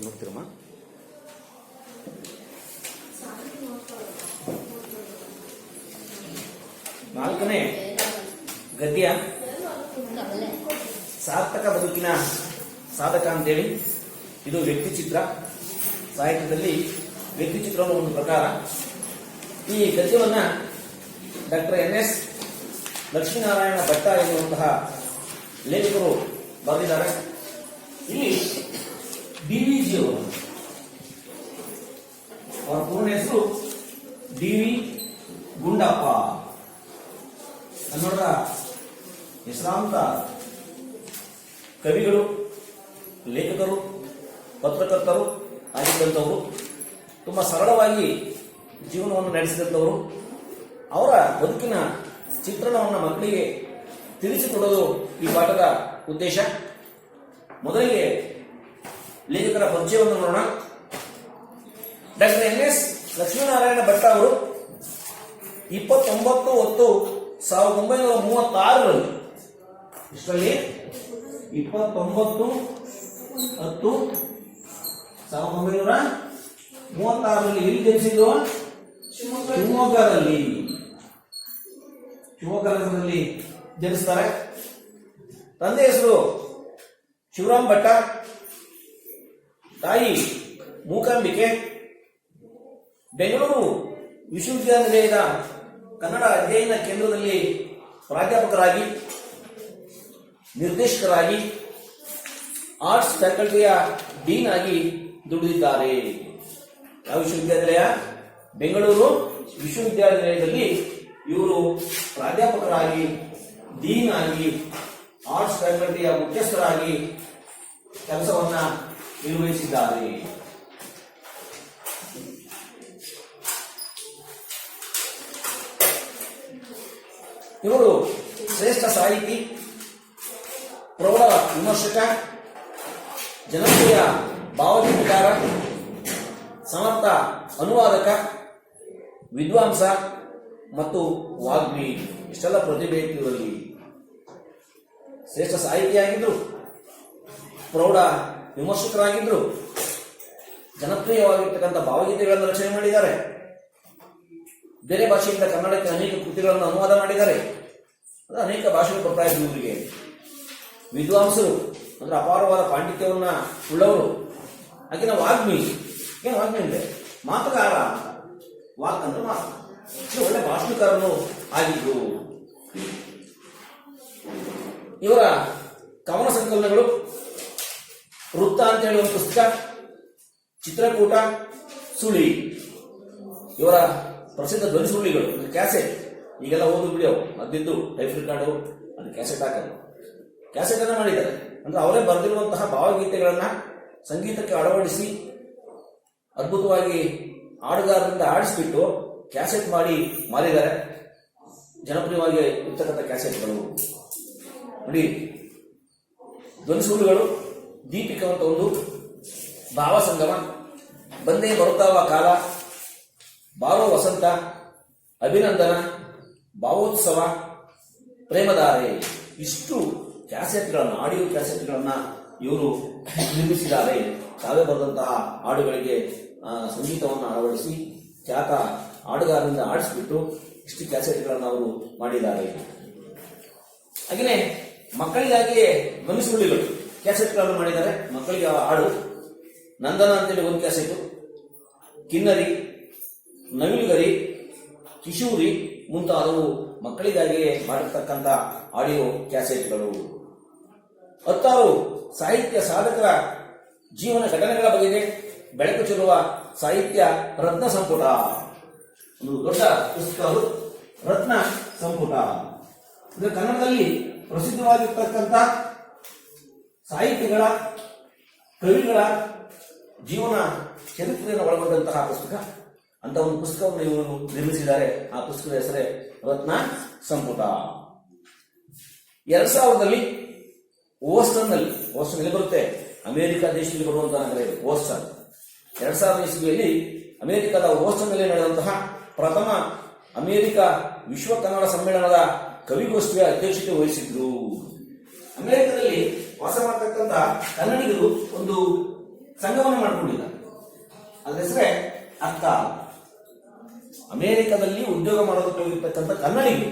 ನೋಡ್ತಿರಮ್ಮ. ನಾಲ್ಕನೇ ಗದ್ಯ ಸಾರ್ಥಕ ಬದುಕಿನ ಸಾಧಕ ಅಂತೇಳಿ. ಇದು ವ್ಯಕ್ತಿ ಚಿತ್ರ. ಸಾಹಿತ್ಯದಲ್ಲಿ ವ್ಯಕ್ತಿ ಚಿತ್ರವನ್ನು ಒಂದು ಪ್ರಕಾರ. ಈ ಗದ್ಯವನ್ನ ಡಾಕ್ಟರ್ NS ಲಕ್ಷ್ಮೀನಾರಾಯಣ ಭಟ್ಟ ಎನ್ನುವಂತಹ ಲೇಖಕರು ಬರೆದಿದ್ದಾರೆ. ಇಲ್ಲಿ DVG ಅವರ ಪೂರ್ಣ ಹೆಸರು DV ಗುಂಡಪ್ಪ. ಕನ್ನಡದ ಹೆಸರಾಂತ ಕವಿಗಳು, ಲೇಖಕರು, ಪತ್ರಕರ್ತರು ಆಗಿದ್ದಂಥವರು. ತುಂಬಾ ಸರಳವಾಗಿ ಜೀವನವನ್ನು ನಡೆಸಿದಂಥವರು. ಅವರ ಬದುಕಿನ ಚಿತ್ರಣವನ್ನು ಮಕ್ಕಳಿಗೆ ತಿಳಿಸಿಕೊಡೋದು ಈ ಪಾಠದ ಉದ್ದೇಶ. ಮೊದಲಿಗೆ ಲೇಖಕರ ಪರಿಚಯವನ್ನು ನೋಡೋಣ. ಡಾಕ್ಟರ್ NS ಲಕ್ಷ್ಮೀನಾರಾಯಣ ಭಟ್ಟ ಅವರು 29/10/1936 ಇಷ್ಟರಲ್ಲಿ 29/10/1936 ಎಲ್ಲಿ ಜನಿಸಿದ್ರು? ಶಿವಮೊಗ್ಗದಲ್ಲಿ ಜನಿಸ್ತಾರೆ. ತಂದೆ ಹೆಸರು ಶಿವರಾಮ್ ಭಟ್ಟ, ತಾಯಿ ಮೂಕಾಂಬಿಕೆ. ಬೆಂಗಳೂರು ವಿಶ್ವವಿದ್ಯಾನಿಲಯದ ಕನ್ನಡ ಅಧ್ಯಯನ ಕೇಂದ್ರದಲ್ಲಿ ಪ್ರಾಧ್ಯಾಪಕರಾಗಿ, ನಿರ್ದೇಶಕರಾಗಿ, ಆರ್ಟ್ಸ್ ಫ್ಯಾಕಲ್ಟಿಯ ಡೀನ್ ಆಗಿ ದುಡಿದಿದ್ದಾರೆ. ಯಾವ ವಿಶ್ವವಿದ್ಯಾನಿಲಯ? ಬೆಂಗಳೂರು ವಿಶ್ವವಿದ್ಯಾನಿಲಯದಲ್ಲಿ ಇವರು ಪ್ರಾಧ್ಯಾಪಕರಾಗಿ, ಡೀನ್ ಆಗಿ, ಆರ್ಟ್ಸ್ ಫ್ಯಾಕಲ್ಟಿಯ ಮುಖ್ಯಸ್ಥರಾಗಿ ಕೆಲಸವನ್ನ ನಿರ್ವಹಿಸಿದ್ದಾರೆ. ಇವರು ಶ್ರೇಷ್ಠ ಸಾಹಿತಿ, ಪ್ರೌಢ ವಿಮರ್ಶಕ, ಜನಪ್ರಿಯ ಭಾವಗೀತೆಕಾರ, ಸಮರ್ಥ ಅನುವಾದಕ, ವಿದ್ವಾಂಸ ಮತ್ತು ವಾಗ್ಮಿ. ಇಷ್ಟೆಲ್ಲ ಪ್ರತಿಭೆ ಇವರಲ್ಲಿ. ಶ್ರೇಷ್ಠ ಸಾಹಿತಿಯಾಗಿದ್ರು, ಪ್ರೌಢ ವಿಮರ್ಶಕರಾಗಿದ್ರು, ಜನಪ್ರಿಯವಾಗಿರ್ತಕ್ಕಂಥ ಭಾವಗೀತೆಗಳನ್ನು ರಚನೆ ಮಾಡಿದ್ದಾರೆ. ಬೇರೆ ಭಾಷೆಯಿಂದ ಕನ್ನಡಕ್ಕೆ ಅನೇಕ ಕೃತಿಗಳನ್ನು ಅನುವಾದ ಮಾಡಿದ್ದಾರೆ. ಅನೇಕ ಭಾಷೆಗಳು ಬರ್ತಾ ಇದ್ರು ಇವರಿಗೆ. ವಿದ್ವಾಂಸರು ಅಂದ್ರೆ ಅಪಾರವಾದ ಪಾಂಡಿತ್ಯವನ್ನ ಉಳ್ಳವರು. ಹಾಗೆ ವಾಗ್ಮಿ. ಏನು ವಾಗ್ಮಿ ಅಂದ್ರೆ ಮಾತುಗಾರ. ವಾಕ್ ಅಂದ್ರೆ ಮಾತು. ಒಳ್ಳೆ ಭಾಷಣಕಾರನು ಆಗಿದ್ರು. ಇವರ ಕವನ ಸಂಕಲನಗಳು ವೃತ್ತ ಅಂತ ಹೇಳಿ ಒಂದು ಪುಸ್ತಕ, ಚಿತ್ರಕೂಟ, ಸುಳಿ. ಇವರ ಪ್ರಸಿದ್ಧ ಧ್ವನಿ ಸುರುಳಿಗಳು, ಕ್ಯಾಸೆಟ್. ಈಗೆಲ್ಲ ಓದು ವಿಡಿಯೋ ಅದಿದ್ದು ಟೈಪ್ ರೆಕಾರ್ಡು, ಅದು ಕ್ಯಾಸೆಟ್ ಹಾಕೋದು. ಕ್ಯಾಸೆಟ್ ಅನ್ನ ಮಾಡಿದ್ದಾರೆ. ಅಂದ್ರೆ ಅವರೇ ಬರೆದಿರುವಂತಹ ಭಾವಗೀತೆಗಳನ್ನ ಸಂಗೀತಕ್ಕೆ ಅಳವಡಿಸಿ ಅದ್ಭುತವಾಗಿ ಹಾಡುಗಾರರಿಂದ ಆಡಿಸ್ಬಿಟ್ಟು ಕ್ಯಾಸೆಟ್ ಮಾಡಿ ಮಾರಿದ್ದಾರೆ. ಜನಪ್ರಿಯವಾಗಿ ಇರ್ತಕ್ಕಂಥ ಕ್ಯಾಸೆಟ್ಗಳು ನೋಡಿ. ಧ್ವನಿಸುರುಳಿಗಳು ದೀಪಿಕಾ ಅಂತ ಒಂದು, ಭಾವಸಂಗಮ, ಬಂದೇ ಬರುತ್ತಾವ ಕಾಲ, ಬಾರೋ ವಸಂತ, ಅಭಿನಂದನ, ಭಾವೋತ್ಸವ, ಪ್ರೇಮಧಾರೆ. ಇಷ್ಟು ಕ್ಯಾಸೆಟ್ಗಳನ್ನ, ಆಡಿಯೋ ಕ್ಯಾಸೆಟ್ಗಳನ್ನ ಇವರು ನಿರ್ಮಿಸಿದ್ದಾರೆ. ತಾವೇ ಬರೆದಂತಹ ಹಾಡುಗಳಿಗೆ ಸಂಗೀತವನ್ನು ಅಳವಡಿಸಿ ಖ್ಯಾತ ಹಾಡುಗಾರರಿಂದ ಆಡಿಸ್ಬಿಟ್ಟು ಇಷ್ಟು ಕ್ಯಾಸೆಟ್ಗಳನ್ನು ಅವರು ಮಾಡಿದ್ದಾರೆ. ಹಾಗೆಯೇ ಮಕ್ಕಳಿಗಾಗಿಯೇ ಧ್ವನಿಸುರುಳಿಗಳು ಕ್ಯಾಸೆಟ್ಗಳನ್ನು ಮಾಡಿದ್ದಾರೆ. ಮಕ್ಕಳಿಗೆ ಹಾಡು ನಂದನ ಅಂತೇಳಿ ಒಂದು ಕ್ಯಾಸೆಟ್, ಕಿನ್ನರಿ, ನವಿಲುಗರಿ, ಕಿಶೋರಿ ಮುಂತಾದವು ಮಕ್ಕಳಿಗಾಗಿಯೇ ಮಾಡಿರ್ತಕ್ಕಂಥ ಆಡಿಯೋ ಕ್ಯಾಸೆಟ್ಗಳು. 10 ಸಾಹಿತ್ಯ ಸಾಧಕರ ಜೀವನ ಘಟನೆಗಳ ಬಗೆಗೆ ಬೆಳಕು ಚೆಲ್ಲುವ ಸಾಹಿತ್ಯ ರತ್ನ ಸಂಪುಟ. ಒಂದು ದೊಡ್ಡ ಪುಸ್ತಕ, ರತ್ನ ಸಂಪುಟ. ಇದು ಕನ್ನಡದಲ್ಲಿ ಪ್ರಸಿದ್ಧವಾಗಿರ್ತಕ್ಕಂಥ ಸಾಹಿತಿಗಳ, ಕವಿಗಳ ಜೀವನ ಚರಿತ್ರೆಯನ್ನು ಒಳಗೊಂಡಂತಹ ಪುಸ್ತಕ. ಅಂತ ಒಂದು ಪುಸ್ತಕವನ್ನು ಇವರು ನಿರ್ಮಿಸಿದ್ದಾರೆ. ಆ ಪುಸ್ತಕದ ಹೆಸರೇ ರತ್ನ ಸಂಪುಟ. 2000ರಲ್ಲಿ ಓಸ್ಟನ್ ಎಲ್ಲಿ ಬರುತ್ತೆ? ಅಮೆರಿಕ ದೇಶದಲ್ಲಿ ಬರುವಂತಹ ನಗರ ಇದು ಓಸ್ಟನ್. 2000 ಇಸ್ವಿಯಲ್ಲಿ ಅಮೆರಿಕದ ಓಸ್ಟನ್ ನಲ್ಲಿ ನಡೆದಂತಹ ಪ್ರಥಮ ಅಮೆರಿಕ ವಿಶ್ವ ಕನ್ನಡ ಸಮ್ಮೇಳನದ ಕವಿಗೋಷ್ಠಿಯ ಅಧ್ಯಕ್ಷತೆ ವಹಿಸಿದ್ರು. ಅಮೆರಿಕದಲ್ಲಿ ವಾಸ ಮಾಡತಕ್ಕಂಥ ಕನ್ನಡಿಗರು ಒಂದು ಸಂಘವನ್ನು ಮಾಡಿಕೊಂಡಿದ್ದಾರೆ. ಅದ್ರ ಹೆಸರೇ ಅಕ್ಕ. ಅಮೆರಿಕದಲ್ಲಿ ಉದ್ಯೋಗ ಮಾಡೋದಕ್ಕೆ ಹೋಗಿರ್ತಕ್ಕಂಥ ಕನ್ನಡಿಗರು,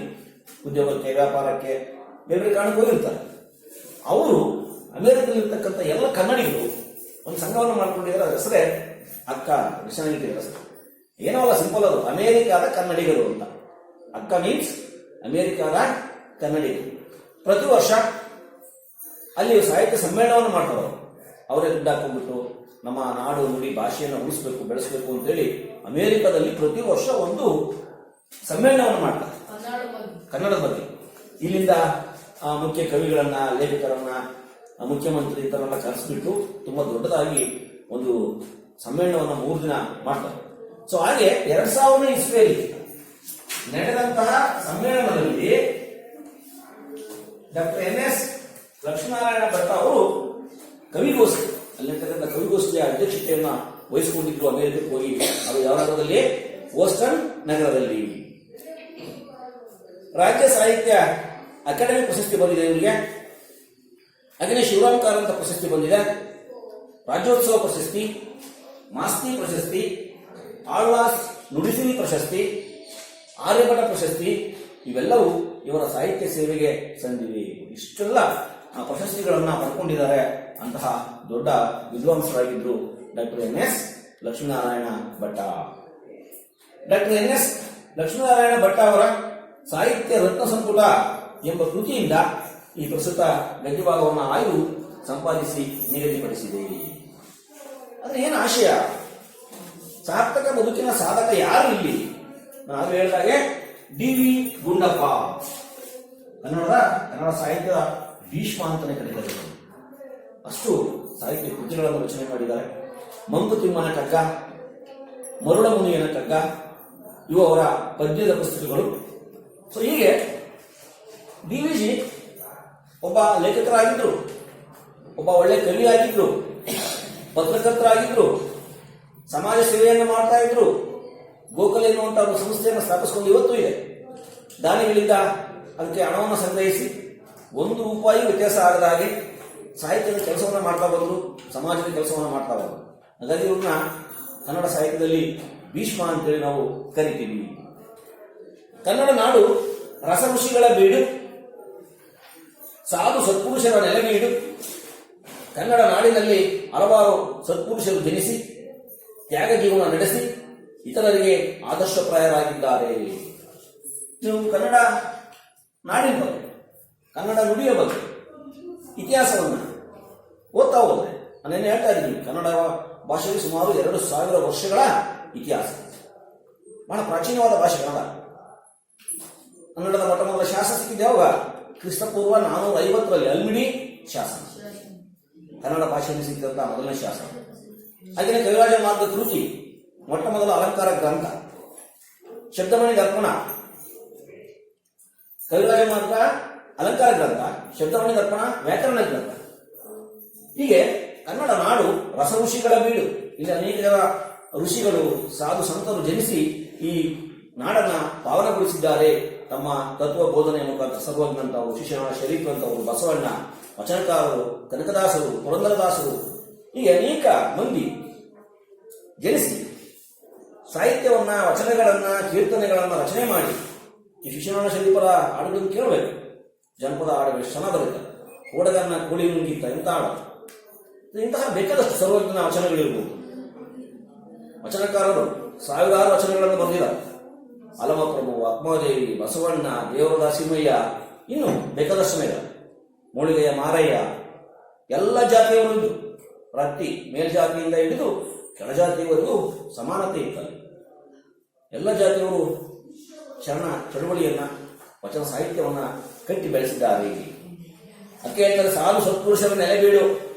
ಉದ್ಯೋಗಕ್ಕೆ, ವ್ಯಾಪಾರಕ್ಕೆ, ಬೇರೆ ಕಾರಣಕ್ಕೆ ಹೋಗಿರ್ತಾರೆ. ಅವರು ಅಮೆರಿಕದಲ್ಲಿರ್ತಕ್ಕಂಥ ಎಲ್ಲ ಕನ್ನಡಿಗರು ಒಂದು ಸಂಘವನ್ನು ಮಾಡ್ಕೊಂಡಿದ್ದಾರೆ. ಅದ್ರ ಹೆಸರೇ ಅಕ್ಕ. ಡಿಕ್ಷನರಿ ಹೆಸರು ಏನೋ ಅಲ್ಲ, ಸಿಂಪಲ್ ಅದು, ಅಮೆರಿಕಾದ ಕನ್ನಡಿಗರು ಅಂತ. ಅಕ್ಕ ಮೀನ್ಸ್ ಅಮೆರಿಕಾದ ಕನ್ನಡಿಗರು. ಪ್ರತಿ ವರ್ಷ ಅಲ್ಲಿ ಸಾಹಿತ್ಯ ಸಮ್ಮೇಳನವನ್ನು ಮಾಡ್ತಾರೆ. ಅವರೇ ದುಡ್ಡು ಹಾಕೊಂಡ್ಬಿಟ್ಟು ನಮ್ಮ ನಾಡು ನುಡಿ ಭಾಷೆಯನ್ನು ಉಳಿಸ್ಬೇಕು, ಬೆಳೆಸಬೇಕು ಅಂತೇಳಿ ಅಮೆರಿಕದಲ್ಲಿ ಪ್ರತಿ ವರ್ಷ ಒಂದು ಸಮ್ಮೇಳನವನ್ನು ಮಾಡ್ತಾರೆ ಕನ್ನಡದ ಬಗ್ಗೆ. ಇಲ್ಲಿಂದ ಮುಖ್ಯ ಕವಿಗಳನ್ನ, ಲೇಖಕರನ್ನ, ಮುಖ್ಯಮಂತ್ರಿ ಇತರನ್ನ ಕರೆಸಿಬಿಟ್ಟು ತುಂಬಾ ದೊಡ್ಡದಾಗಿ ಒಂದು ಸಮ್ಮೇಳನವನ್ನು 3 ದಿನ ಮಾಡ್ತಾರೆ. ಸೊ ಹಾಗೆ 2000 ಇಸ್ವಿಯಲ್ಲಿ ನಡೆದಂತಹ ಸಮ್ಮೇಳನದಲ್ಲಿ ಡಾಕ್ಟರ್ NS ಲಕ್ಷ್ಮೀನಾರಾಯಣ ಭಟ್ಟ ಅವರು ಕವಿಗೋಷ್ಠಿ, ಅಲ್ಲಿರ್ತಕ್ಕಂಥ ಕವಿಗೋಷ್ಠಿಯ ಅಧ್ಯಕ್ಷತೆಯನ್ನ ವಹಿಸಿಕೊಂಡಿದ್ರು. ಅಮೆರಿಕಕ್ಕೆ ಹೋಗಿ ಅದು ಯಾವ ನಗರದಲ್ಲಿ? ಬೋಸ್ಟನ್ ನಗರದಲ್ಲಿ. ರಾಜ್ಯ ಸಾಹಿತ್ಯ ಅಕಾಡೆಮಿ ಪ್ರಶಸ್ತಿ ಬಂದಿದೆ ಇವರಿಗೆ. ಹಾಗೆಯೇ ಶಿವರಾಮ್ ಕಾರಂತ ಪ್ರಶಸ್ತಿ ಬಂದಿದೆ, ರಾಜ್ಯೋತ್ಸವ ಪ್ರಶಸ್ತಿ, ಮಾಸ್ತಿ ಪ್ರಶಸ್ತಿ, ಆಳ್ವಾಸ್ ನುಡಿಸಿರಿ ಪ್ರಶಸ್ತಿ, ಆರ್ಯಭಟ ಪ್ರಶಸ್ತಿ, ಇವೆಲ್ಲವೂ ಇವರ ಸಾಹಿತ್ಯ ಸೇವೆಗೆ ಸಂದಿವೆ. ಇಷ್ಟೆಲ್ಲ ಪ್ರಶಸ್ತಿಗಳನ್ನ ಪಡ್ಕೊಂಡಿದ್ದಾರೆ. ಅಂತಹ ದೊಡ್ಡ ವಿದ್ವಾಂಸರಾಗಿದ್ರು doctor NS Lakshminarayana Bhatta. Doctor NS Lakshminarayana Bhatta ಅವರ ಸಾಹಿತ್ಯ ರತ್ನ ಸಂಪುಟ ಎಂಬ ಕೃತಿಯಿಂದ ಈ ಪ್ರಸ್ತುತ ಗದ್ಯಭಾಗವನ್ನು ಆಯ್ದು ಸಂಪಾದಿಸಿ ನಿಗದಿಪಡಿಸಿದೆ. ಅದ್ರ ಏನು ಆಶಯ? ಸಾರ್ಥಕ ಬದುಕಿನ ಸಾಧಕ ಯಾರು ಇಲ್ಲಿ? ನಾನು ಹೇಳಿದಾಗೆ DV ಗುಂಡಪ್ಪ, ಕನ್ನಡ ಸಾಹಿತ್ಯದ ಭೀಷ್ಮ ಅಂತಾನೆ ಕರೀತಾರೆ. ಅಷ್ಟು ಸಾಹಿತ್ಯ ಕೃತಿಗಳನ್ನು ರಚನೆ ಮಾಡಿದ್ದಾರೆ. ಮಂಕುತಿಮ್ಮನ ಕಗ್ಗ, ಮರುಳ ಮುನಿಯನ ಕಗ್ಗ ಇವು ಅವರ ಪದ್ಯದ ಪುಸ್ತಕಗಳು. ಸೊ ಹೀಗೆ DVG ಒಬ್ಬ ಲೇಖಕರಾಗಿದ್ರು, ಒಬ್ಬ ಒಳ್ಳೆ ಕವಿಯಾಗಿದ್ರು, ಪತ್ರಕರ್ತರಾಗಿದ್ರು, ಸಮಾಜ ಸೇವೆಯನ್ನು ಮಾಡ್ತಾ ಇದ್ರು. ಗೋಕಲ್ ಎನ್ನುವಂತ ಒಂದು ಸಂಸ್ಥೆಯನ್ನು ಸ್ಥಾಪಿಸಿಕೊಂಡು ಇವತ್ತು ಇದೆ. ದಾನಿಗಳಿಂದ ಅದಕ್ಕೆ ಹಣವನ್ನು ಸಂಗ್ರಹಿಸಿ ₹1 ವ್ಯತ್ಯಾಸ ಆಗದ ಹಾಗೆ ಸಾಹಿತ್ಯದ ಕೆಲಸವನ್ನು ಮಾಡ್ತಾ ಬಂದ್ರು, ಸಮಾಜದ ಕೆಲಸವನ್ನು ಮಾಡ್ತಾ ಬಂದ್ರು. ಹಾಗಾಗಿ ಇವ್ರನ್ನ ಕನ್ನಡ ಸಾಹಿತ್ಯದಲ್ಲಿ ಭೀಷ್ಮ ಅಂತೇಳಿ ನಾವು ಕರಿತೀವಿ. ಕನ್ನಡ ನಾಡು ರಸಋಷಿಗಳ ಬೀಡು, ಸಾಧು ಸತ್ಪುರುಷರ ನೆಲೆಬೀಡು. ಕನ್ನಡ ನಾಡಿನಲ್ಲಿ ಹಲವಾರು ಸತ್ಪುರುಷರು ಜನಿಸಿ ತ್ಯಾಗ ಜೀವನ ನಡೆಸಿ ಇತರರಿಗೆ ಆದರ್ಶಪ್ರಾಯರಾಗಿದ್ದಾರೆ. ನೀವು ಕನ್ನಡ ನಾಡಿನ ಬಗ್ಗೆ, ಕನ್ನಡ ನುಡಿಯ ಬಗ್ಗೆ ಇತಿಹಾಸವನ್ನು ಓದ್ತಾ ಹೋದ್ರೆ, ನಾನೇನು ಹೇಳ್ತಾ ಇದ್ದೀನಿ, ಕನ್ನಡ ಭಾಷೆಗೆ ಸುಮಾರು 2000 ವರ್ಷಗಳ ಇತಿಹಾಸ. ಬಹಳ ಪ್ರಾಚೀನವಾದ ಭಾಷೆ ಕನ್ನಡ. ಕನ್ನಡದ ಮೊಟ್ಟ ಮೊದಲ ಶಾಸನ ಸಿಕ್ಕಿದೆ ಯಾವಾಗ? ಕ್ರಿಸ್ತಪೂರ್ವ 450ರಲ್ಲಿ ಅಲ್ಮಿಡಿ ಶಾಸನ, ಕನ್ನಡ ಭಾಷೆಯಲ್ಲಿ ಸಿಕ್ಕಿದಂತಹ ಮೊದಲನೇ ಶಾಸನ. ಹಾಗೆಯೇ ಕವಿರಾಜ ಮಾರ್ಗ ಕೃತಿ ಮೊಟ್ಟ ಮೊದಲ ಅಲಂಕಾರ ಗ್ರಂಥ. ಶಬ್ದಮಣಿ ದರ್ಪಣ ಕವಿರಾಜ ಮಾರ್ಗ ಅಲಂಕಾರ ಗ್ರಂಥ, ಶಬ್ದಮಣಿ ದರ್ಪಣ ವ್ಯಾಕರಣ ಗ್ರಂಥ. ಹೀಗೆ ಕನ್ನಡ ನಾಡು ರಸಋಷಿಗಳ ಬೀಡು. ಇಲ್ಲಿ ಅನೇಕ ಜನ ಋಷಿಗಳು, ಸಾಧು ಸಂತರು ಜನಿಸಿ ಈ ನಾಡನ್ನ ಪಾವನಗೊಳಿಸಿದ್ದಾರೆ ತಮ್ಮ ತತ್ವ ಬೋಧನೆಯ ಮುಖಾಂತರ. ಸರ್ವಜ್ಞಂತವರು, ಶಿಶುನಾಳ ಶರೀಫ್ ಅಂತವರು, ಬಸವಣ್ಣ, ವಚನಕಾರರು, ಕನಕದಾಸರು, ಪುರಂದರದಾಸರು, ಹೀಗೆ ಅನೇಕ ಮಂದಿ ಜನಿಸಿ ಸಾಹಿತ್ಯವನ್ನ, ವಚನಗಳನ್ನ, ಕೀರ್ತನೆಗಳನ್ನ ರಚನೆ ಮಾಡಿ ಈ ಶಿಶುನಾಳ ಶರೀಫರ ಹಾಡುಗಳನ್ನು ಕೇಳಬೇಕು. ಜನಪದ ಹಾಡುಗಳು ಶ್ರಮ ಬರುತ್ತೆ. ಓಡಗನ್ನ ಕೋಳಿ ನುಂಗಿತ್ತ ಇಂಥ ಹಾಡು, ಇಂತಹ ಬೇಕಾದಷ್ಟು ಸರ್ವಜ್ಞನ ವಚನಗಳಿರ್ಬೋದು. ವಚನಕಾರರು ಸಾವಿರಾರು ವಚನಗಳನ್ನು ಬರೆದಿದ್ದಾರೆ. ಅಲಮಪ್ರಭು, ಆತ್ಮದೇವಿ, ಬಸವಣ್ಣ, ದೇವರದ ಸಿಂಹಯ್ಯ, ಇನ್ನು ಬೇಕಾದಷ್ಟು ಜನ. ಮೂಳಿಗೆಯ ಮಾರಯ್ಯ, ಎಲ್ಲ ಜಾತಿಯವರಿದ್ದು ಪ್ರತಿ ಮೇಲ್ಜಾತಿಯಿಂದ ಹಿಡಿದು ಕೆಳಜಾತಿಯವರೆಗೂ ಸಮಾನತೆ ಇರ್ತದೆ. ಎಲ್ಲ ಜಾತಿಯವರು ಶರಣ ಚಳವಳಿಯನ್ನ, ವಚನ ಸಾಹಿತ್ಯವನ್ನ ಕಟ್ಟಿ ಬೆಳೆಸಿದ್ದಾರೆ. ಅದಕ್ಕೆ ಹೇಳ್ತಾರೆ ಸಾಧು ಸತ್ಪುರುಷರ ನೆಲೆಬೀಡು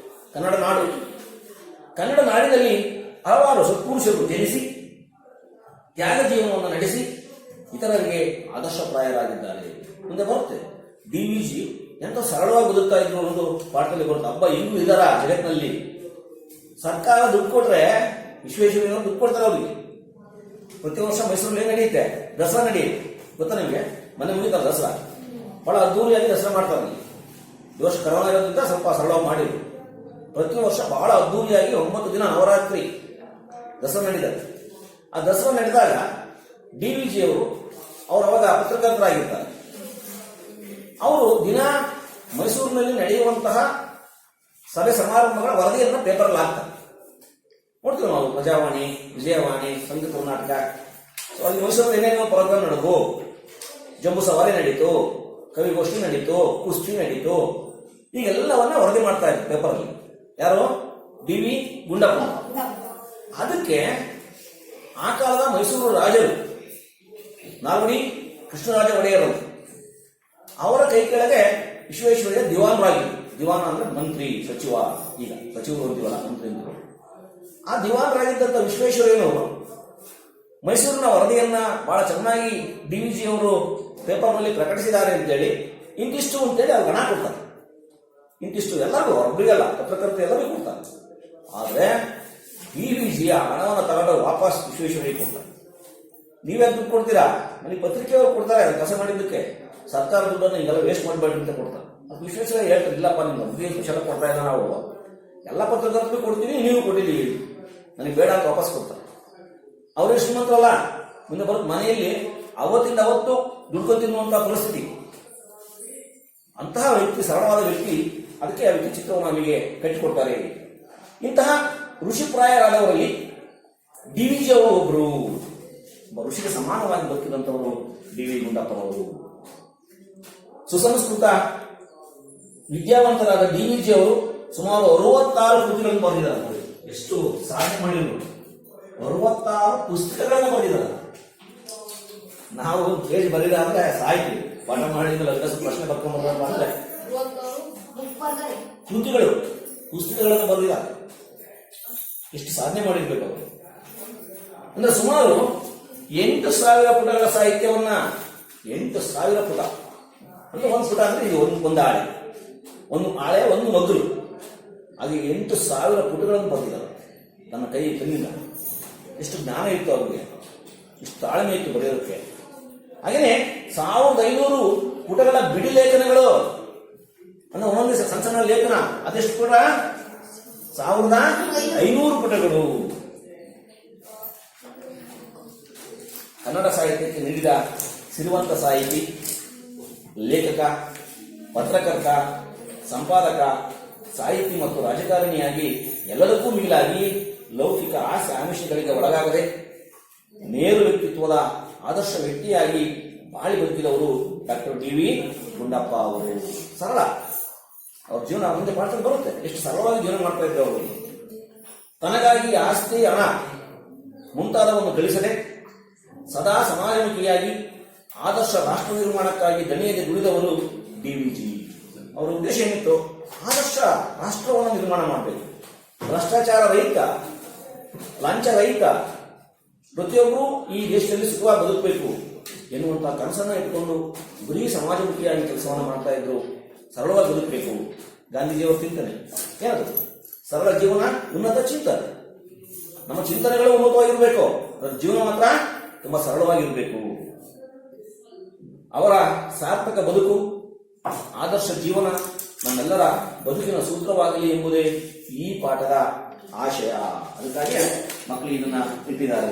ಕನ್ನಡ ನಾಡು. ಕನ್ನಡ ನಾಡಿನಲ್ಲಿ ಹಲವಾರು ಸತ್ಪುರುಷರು ಜನಿಸಿ ತ್ಯಾಗ ಜೀವನವನ್ನು ನಡೆಸಿ ಇತರರಿಗೆ ಆದರ್ಶಪ್ರಾಯರಾಗಿದ್ದಾರೆ. ಮುಂದೆ ಬರುತ್ತೆ DVG ಎಂತ ಸರಳವಾಗಿ ಬದುಕ್ತಾ ಇದ್ರು ಅನ್ನೋದು ಪಾಠದಲ್ಲಿ ಬರುತ್ತೆ. ಹಬ್ಬ ಇನ್ನೂ ಇದರ ಜಗತ್ತಿನಲ್ಲಿ ಸರ್ಕಾರ ದುಡ್ಡು ಕೊಟ್ರೆ, ವಿಶ್ವೇಶ್ವರಯ್ಯನವರು ದುಡ್ಡು ಕೊಡ್ತಾರೆ ಅವರಿಗೆ. ಪ್ರತಿ ವರ್ಷ ಮೈಸೂರಲ್ಲಿ ಏನ್ ನಡೆಯುತ್ತೆ? ದಸರಾ ನಡೆಯುತ್ತೆ, ಗೊತ್ತಾ ನಿಮಗೆ? ಮನೆ ಮುಗಿತಾರೆ ದಸರಾ, ಬಹಳ ಅದ್ದೂರಿಯಾಗಿ ದಸರಾ ಮಾಡ್ತಾರೆ. ಈ ವರ್ಷ ಕರೋನಾ ಇರೋದ್ರಿಂದ ಸ್ವಲ್ಪ ಸರಳವಾಗಿ ಮಾಡಿದ್ರು. ಪ್ರತಿ ವರ್ಷ ಬಹಳ ಅದ್ದೂರಿಯಾಗಿ 9 ದಿನ ನವರಾತ್ರಿ ದಸರಾ ನಡೆಯುತ್ತೆ. ಆ ದಸರಾ ನಡೆದಾಗ DVG ಅವರು ಅವಾಗ ಪತ್ರಕರ್ತರಾಗಿರ್ತಾರೆ. ಅವರು ದಿನ ಮೈಸೂರಿನಲ್ಲಿ ನಡೆಯುವಂತಹ ಸಭೆ ಸಮಾರಂಭಗಳ ವರದಿಯನ್ನು ಪೇಪರ್ಲ್ಲಿ ಹಾಕ್ತಾರೆ. ನೋಡ್ತೀವಿ ನಾವು, ಪ್ರಜಾವಾಣಿ, ವಿಜಯವಾಣಿ, ಸಂಗೀತ ಕರ್ನಾಟಕ. ಅಲ್ಲಿ ಮೈಸೂರಲ್ಲಿ ಏನೇನೋ ಪ್ರೋಗ್ರಾಮ್ ನಡೆದು, ಜಂಬೂ ಸವಾರಿ ನಡೀತು, ಕವಿಗೋಷ್ಠಿ ನಡೀತು, ಕುಸ್ತಿ ನಡೀತು, ಈಗೆಲ್ಲವನ್ನ ವರದಿ ಮಾಡ್ತಾ ಇದ್ರು ಪೇಪರಲ್ಲಿ. ಯಾರು? DV ಗುಂಡಪ್ಪ. ಅದಕ್ಕೆ ಆ ಕಾಲದ ಮೈಸೂರು ರಾಜರು ನಾಲ್ವಡಿ ಕೃಷ್ಣರಾಜ ಒಡೆಯರು ಅವರ ಕೈ ಕೆಳಗೆ ವಿಶ್ವೇಶ್ವರಯ್ಯ ದಿವಾನರಾಗಿದ್ದರು. ದಿವಾನ ಅಂದ್ರೆ ಮಂತ್ರಿ, ಸಚಿವ. ಈಗ ಸಚಿವರು ಅಂತೀವಲ್ಲ, ಮಂತ್ರಿ ಅಂತೀವಿ. ಆ ದಿವಾನರಾಗಿದ್ದಂಥ ವಿಶ್ವೇಶ್ವರಯ್ಯನವರು ಮೈಸೂರಿನ ವರದಿಯನ್ನ ಬಹಳ ಚೆನ್ನಾಗಿ DVG ಅವರು ಪೇಪರ್ನಲ್ಲಿ ಪ್ರಕಟಿಸಿದ್ದಾರೆ ಅಂತೇಳಿ ಇಂತಿಷ್ಟು ಅಂತೇಳಿ ಅವ್ರು ಹಣ ಕೊಡ್ತಾರೆ. ಇಂತಿಷ್ಟು ಎಲ್ಲರಿಗೂ, ಒಬ್ಬರಿಗೆಲ್ಲ, ಪತ್ರಕರ್ತ ಎಲ್ಲರಿಗೂ ಕೊಡ್ತಾರೆ. ಆದರೆ DVG ಆ ಹಣವನ್ನು ತಗೊಂಡು ವಾಪಸ್ ವಿಶ್ವೇಶ್ವರಯ್ಯ ಕೊಡ್ತಾರೆ. ನೀವೇ ದುಡ್ಡು ಕೊಡ್ತೀರಾ? ನನಗೆ ಪತ್ರಿಕೆಯವರು ಕೊಡ್ತಾರೆ ಕೆಲಸ ಮಾಡಿದ್ದಕ್ಕೆ, ಸರ್ಕಾರ ದುಡ್ಡನ್ನು ಹಿಂಗೆಲ್ಲ ವೇಸ್ಟ್ ಮಾಡಬೇಡಿ ಅಂತ ಕೊಡ್ತಾರೆ. ಅದು ವಿಶ್ವೇಶ್ವರಯ್ಯ ಹೇಳ್ತಾರೆ, ಇಲ್ಲಪ್ಪ ನಿಮ್ಮ ನಮಗೆ ಸ್ಪೆಷಲ್ ಕೊಡ್ತಾ ಇಲ್ಲ, ನಾವು ಎಲ್ಲ ಪತ್ರಕರ್ತರು ಕೊಡ್ತೀವಿ, ನೀವು ಕೊಟ್ಟಿದ್ದೀವಿ, ನನಗೆ ಬೇಡ ಅಂತ ವಾಪಸ್ ಕೊಡ್ತಾರೆ. ಅವರೇ ಶ್ರೀಮಂತರಲ್ಲ, ಮುಂದೆ ಬರೋದು ಮನೆಯಲ್ಲಿ ಅವತ್ತಿಂದ ಅವತ್ತು ದುಡ್ಕೊಂಡು ತಿನ್ನುವಂತಹ ಪರಿಸ್ಥಿತಿ. ಅಂತಹ ವ್ಯಕ್ತಿ, ಸರಳವಾದ ವ್ಯಕ್ತಿ, ಅದಕ್ಕೆ ಆ ವ್ಯಕ್ತಿ ಚಿತ್ರವನ್ನು ನಮಗೆ ಕಟ್ಟಿಕೊಡ್ತಾರೆ. ಇಂತಹ ಋಷಿಪ್ರಾಯರಾದವರಲ್ಲಿ DVG ಅವರು ಒಬ್ಬರು, ಋಷಿಗೆ ಸಮಾನವಾಗಿ ಬದುಕಿದಂಥವರು DV ಗುಂಡಪ್ಪನವರು. ಸುಸಂಸ್ಕೃತ ವಿದ್ಯಾವಂತರಾದ DVG ಅವರು ಸುಮಾರು 66 ಕೃತಿಗಳನ್ನು ಬರೆದಿದ್ದಾರೆ. ಎಷ್ಟು ಸಾಧನೆ ಮಾಡಿದ್ರು! 66 ಪುಸ್ತಕಗಳನ್ನು ಬರೆದಿದ್ದಾರೆ. ನಾವು ಪೇಜ್ ಬರೀದಾದ್ರೆ ಸಾಯ್ತೀವಿ, ಪಾಠ ಮಾಡಿದ್ಮೇಲೆ ಅದಕ್ಕೆ ಪ್ರಶ್ನೆ ಬರ್ಕೊಂಡ್ಬರ್ಬೇಕು ಅಂದ್ರೆ ಕೃತಿಗಳು, ಪುಸ್ತಕಗಳನ್ನು ಬರೆದಿದ್ದಾರೆ. ಎಷ್ಟು ಸಾಧನೆ ಮಾಡಿರ್ಬೇಕು ಅವರು ಅಂದ್ರೆ ಸುಮಾರು 8,000 ಪುಟಗಳ ಸಾಹಿತ್ಯವನ್ನ, 8,000 ಪುಟ ಅಂದ್ರೆ ಒಂದು ಪುಟ ಅಂದ್ರೆ ಇದು ಒಂದು ಹಾಳೆ, ಒಂದು ಹಾಳೆ, ಒಂದು ಮಗ್ಗಲು, ಹಾಗೆ 8,000 ಪುಟಗಳನ್ನು ಬರೆದಿದ್ದಾರೆ ನನ್ನ ಕೈ ಕಣ್ಣಿಂದ. ಎಷ್ಟು ಜ್ಞಾನ ಇತ್ತು ಅವ್ರಿಗೆ, ಎಷ್ಟು ತಾಳ್ಮೆ ಇತ್ತು ಬರೆಯೋದಕ್ಕೆ. ಹಾಗೆಯೇ 1,500 ಪುಟಗಳ ಬಿಡಿ ಲೇಖನಗಳು, ಅಂದ್ರೆ ಒಂದೊಂದು ಸಣ್ಣ ಸಣ್ಣ ಲೇಖನ, ಅದೆಷ್ಟು ಪುಟ? 1,500 ಪುಟಗಳು. ಕನ್ನಡ ಸಾಹಿತ್ಯಕ್ಕೆ ನೀಡಿದ ಸಿರಿವಂತ ಸಾಹಿತಿ, ಲೇಖಕ, ಪತ್ರಕರ್ತ, ಸಂಪಾದಕ, ಸಾಹಿತಿ ಮತ್ತು ರಾಜಕಾರಣಿಯಾಗಿ ಎಲ್ಲದಕ್ಕೂ ಮಿಗಿಲಾಗಿ ಲೌಕಿಕ ಆಸೆ ಆಮಿಷಗಳಿಗೆ ಒಳಗಾಗದೆ ನೇರು ವ್ಯಕ್ತಿತ್ವದ ಆದರ್ಶ ವ್ಯಕ್ತಿಯಾಗಿ ಬಾಳಿ ಬದುಕಿದವರು ಡಾಕ್ಟರ್ DV ಗುಂಡಪ್ಪ ಅವರು. ಸರಳ ಅವ್ರ ಜೀವನ ಮುಂದೆ ಮಾಡ್ಕೊಂಡು ಬರುತ್ತೆ, ಎಷ್ಟು ಸರಳವಾಗಿ ಜೀವನ ಮಾಡ್ತಾ ಇದ್ರು ಅವರು. ತನಗಾಗಿ ಆಸ್ತಿ, ಹಣ ಮುಂತಾದವನ್ನು ಗಳಿಸದೆ ಸದಾ ಸಮಾಜಮುಖಿಯಾಗಿ ಆದರ್ಶ ರಾಷ್ಟ್ರ ನಿರ್ಮಾಣಕ್ಕಾಗಿ ದಣಿಯದೆ ದುಡಿದವರು DVG. ಅವರ ಉದ್ದೇಶ ಏನಿತ್ತು? ಆದರ್ಶ ರಾಷ್ಟ್ರವನ್ನು ನಿರ್ಮಾಣ ಮಾಡಬೇಕು, ಭ್ರಷ್ಟಾಚಾರ ರಹಿತ, ಲಂಚ ರಹಿತ, ಪ್ರತಿಯೊಬ್ಬರು ಈ ದೇಶದಲ್ಲಿ ಸುಖವಾಗಿ ಬದುಕಬೇಕು ಎನ್ನುವಂತಹ ಕನಸನ್ನು ಇಟ್ಟುಕೊಂಡು ಬರೀ ಸಮಾಜಮುಖಿಯಾಗಿ ಕೆಲಸವನ್ನು ಮಾಡ್ತಾ ಇದ್ರು. ಸರಳವಾಗಿ ಬದುಕಬೇಕು, ಗಾಂಧೀಜಿಯವರ ಚಿಂತನೆ ಏನದು? ಸರಳ ಜೀವನ, ಉನ್ನತ ಚಿಂತನೆ. ನಮ್ಮ ಚಿಂತನೆಗಳು ಉನ್ನತವಾಗಿರಬೇಕು, ಅದರ ಜೀವನ ಮಾತ್ರ ತುಂಬಾ ಸರಳವಾಗಿರಬೇಕು. ಅವರ ಸಾರ್ಥಕ ಬದುಕು, ಆದರ್ಶ ಜೀವನ ನಮ್ಮೆಲ್ಲರ ಬದುಕಿನ ಸೂತ್ರವಾಗಲಿ ಎಂಬುದೇ ಈ ಪಾಠದ ಆಶಯ. ಅದಕ್ಕಾಗಿ ಮಕ್ಕಳು ಇದನ್ನ ಇಟ್ಟಿದ್ದಾರೆ.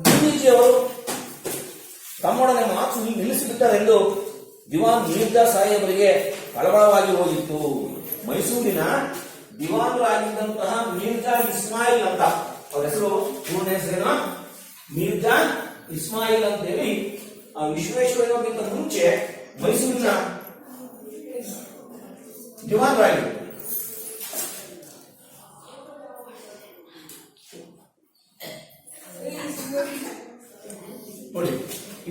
DVG ಅವರು ತಮ್ಮೊಡನೆ ಮಾತು ನಿಲ್ಲಿಸಿಬಿಟ್ಟರೆಂದು ದಿವಾನ್ ಮೀರ್ಜಾ ಸಾಹೇಬರಿಗೆ ಕಳವಳವಾಗಿ ಹೋಗಿತ್ತು. ಮೈಸೂರಿನ ದಿವಾನರಾಗಿದ್ದಂತಹ ಮೀರ್ಜಾ ಇಸ್ಮಾಯಿಲ್ ಅಂತ, ಅವರ ಹೆಸರು, ಪೂರ್ಣ ಹೆಸರೇನು? ಮೀರ್ಜಾ ಇಸ್ಮಾಯಿಲ್ ಅಂತೇಳಿ ವಿಶ್ವೇಶ್ವರಯ್ಯಗಿಂತ ಮುಂಚೆ ಮೈಸೂರಿನ ದಿವಾನರಾಗಿದ್ದರು. ನೋಡಿ,